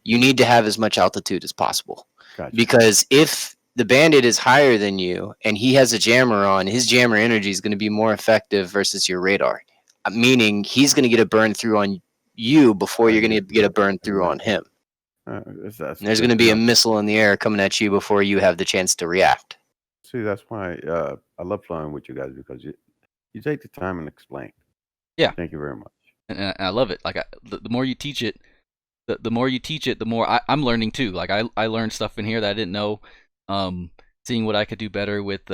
you need to have as much altitude as possible. Gotcha. Because if the bandit is higher than you and he has a jammer on, his jammer energy is going to be more effective versus your radar. Meaning he's going to get a burn through on you before you're going to get a burn through on him. There's going to be a missile in the air coming at you before you have the chance to react. See, that's why I love flying with you guys, because you take the time and explain. Yeah. Thank you very much. And I love it. Like, the more you teach it, the more I'm learning too. Like, I learned stuff in here that I didn't know. Seeing what I could do better with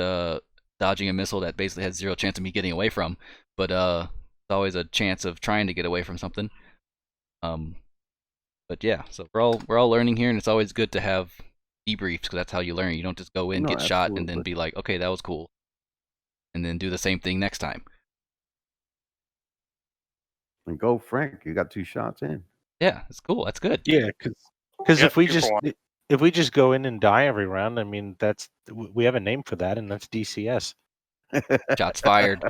dodging a missile that basically had zero chance of me getting away from. But always a chance of trying to get away from something. But yeah, so we're all learning here, and it's always good to have debriefs because that's how you learn. You don't just go in, No, get shot, and then absolutely. be like, okay, that was cool, and then do the same thing next time. And go, Frank. You got 2 shots in. Yeah, it's cool. That's good. Yeah, because Yep, if we 2 for 1. if we just go in and die every round, I mean we have a name for that, and that's DCS. Shots fired.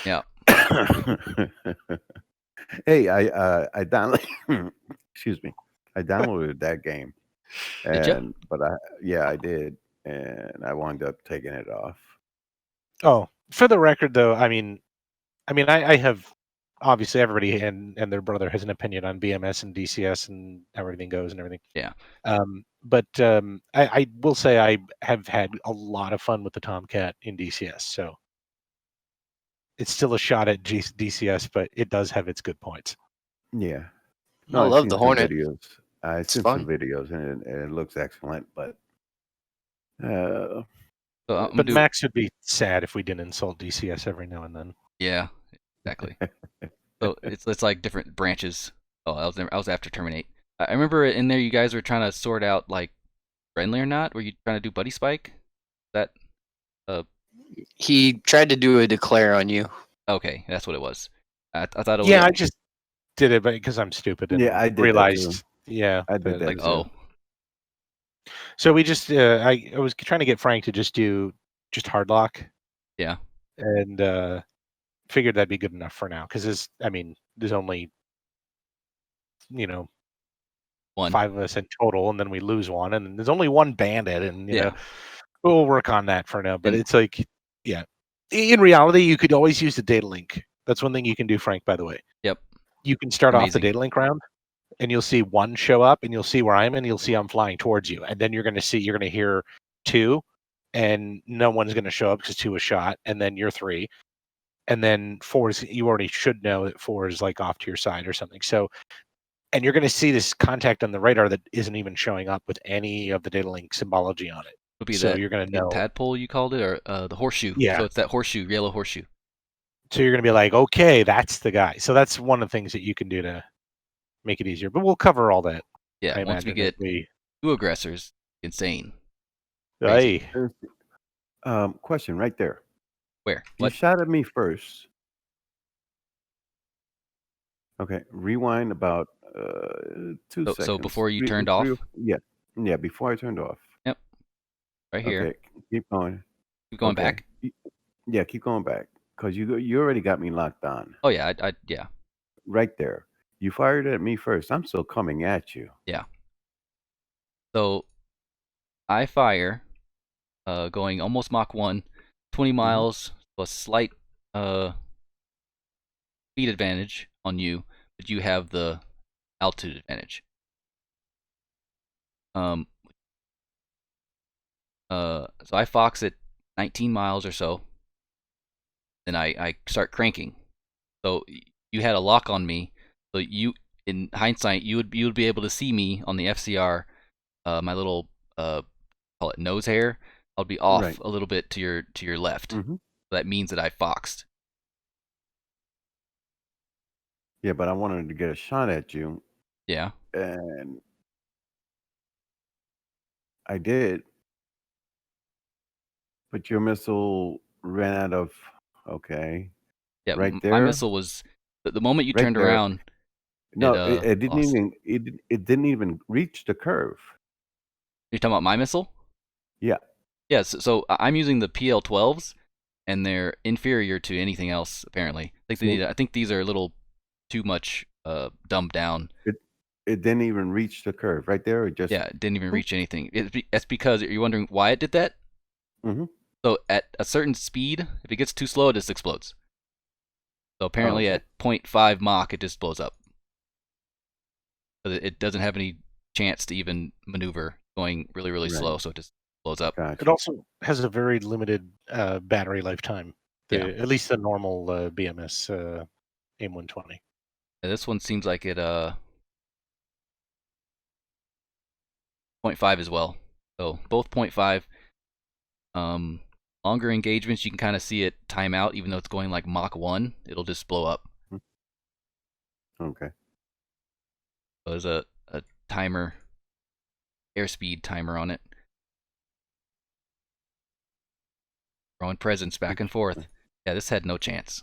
Yeah. Hey, I downloaded. Excuse me. I downloaded that game, Did ya? and but I did, and I wound up taking it off. Oh, for the record, though, I mean, I have obviously everybody and their brother has an opinion on BMS and DCS and how everything goes and everything. Yeah. But I will say I have had a lot of fun with the Tomcat in DCS, so it's still a shot at DCS, but it does have its good points. Yeah. I I've love seen the some Hornet. videos. I've It's seen fun. some videos, and it looks excellent. But So I'm But do, Max would be sad if we didn't insult DCS every now and then. yeah, exactly. So it's like different branches. Oh, I was after Terminate. I remember in there you guys were trying to sort out like friendly or not. Were you trying to do buddy spike? That He tried to do a declare on you. okay, that's what it was. I thought it was Yeah, I just did it because I'm stupid and Yeah, I did that realized. too. Yeah, I did that like too. oh So we just I was trying to get Frank to just do just hard lock. yeah. And figured that'd be good enough for now because there's only One. 5 of us in total, and then we lose one, and there's only one bandit, and you Yeah. know we'll work on that for now. But And- it's like, yeah, in reality, you could always use the data link. That's one thing you can do, Frank. By the way, Yep. you can start off the Amazing. data link round, and you'll see 1 show up, and you'll see where I'm in. You'll see I'm flying towards you, and then you're going to hear 2, and no one's going to show up because 2 was shot, and then you're 3. And then 4 is, you already should know that 4 is like off to your side or something. So, and you're going to see this contact on the radar that isn't even showing up with any of the data link symbology on it. Would be So that you're going to know. tadpole you called it, or the horseshoe. Yeah. So it's that horseshoe, yellow horseshoe. So you're going to be like, okay, that's the guy. So that's one of the things that you can do to make it easier. But we'll cover all that. Yeah. I Once we imagine, get 2 aggressors, insane. Hey, Question right there. Where? You What? shot at me first. Okay, rewind about 2 seconds. So before you Three- turned three- off? Yeah, before I turned off. Right here. Okay, keep going. Keep going Okay. back. Yeah, keep going back because you already got me locked on Oh yeah, yeah. right there. You fired at me first. I'm still coming at you. So I fire, going almost Mach 1, 20 miles, a slight speed advantage on you, but you have the altitude advantage. So I fox at 19 miles or so, then I start cranking. So you had a lock on me, so you, in hindsight, you would be able to see me on the FCR, my little call it nose hair. I'll be off Right. a little bit to your left. Mhm. So that means that I foxed. Yeah, but I wanted to get a shot at you, Yeah. and I did. But your missile ran out of. Okay. Yeah. Right My there? missile was the moment you Right turned there. around. No, It, it didn't lost. even. It didn't even reach the curve. You're talking about my missile? Yeah. Yeah. So I'm using the PL-12s, and they're inferior to anything else apparently. I think these are a little too much dumbed down. It didn't even reach the curve. Right there, it just. Yeah, it didn't even reach anything. That's because you're wondering why it did that. Mhm. So at a certain speed, if it gets too slow, it just explodes. So apparently okay. at 0.5 Mach, it just blows up. So it doesn't have any chance to even maneuver going really, really Right. slow, so it just blows up. Gotcha. it also has a very limited battery lifetime. Yeah. At least the normal BMS AIM 120. And this one seems like it 0.5 as well. So both 0.5. Longer engagements, you can kind of see it time out, even though it's going like Mach 1, it'll just blow up. Okay. So there's a timer, airspeed timer on it. Throwing presents back and forth. Yeah, this had no chance.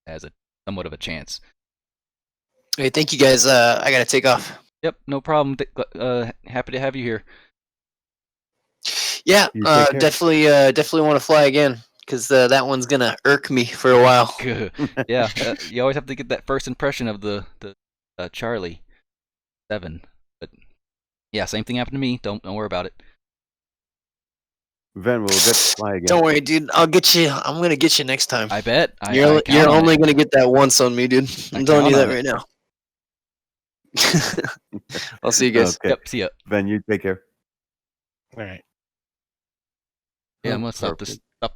It has somewhat of a chance. Hey, thank you guys. I gotta take off. Yep, no problem. Happy to have you here. Yeah, You take care. definitely want to fly again because that one's gonna irk me for a while. Yeah, you always have to get that first impression of the Charlie 7. But yeah, same thing happened to me. Don't worry about it. Ven, we'll get to fly again. Don't worry, dude. I'll get you. I'm gonna get you next time. I bet. You're count on only it. gonna get that once on me, dude. I'm telling you count that on right now. I'll see you guys. Okay. Yep, see ya. Ven, you take care. All right. Yeah, I'm gonna stop Perfect. the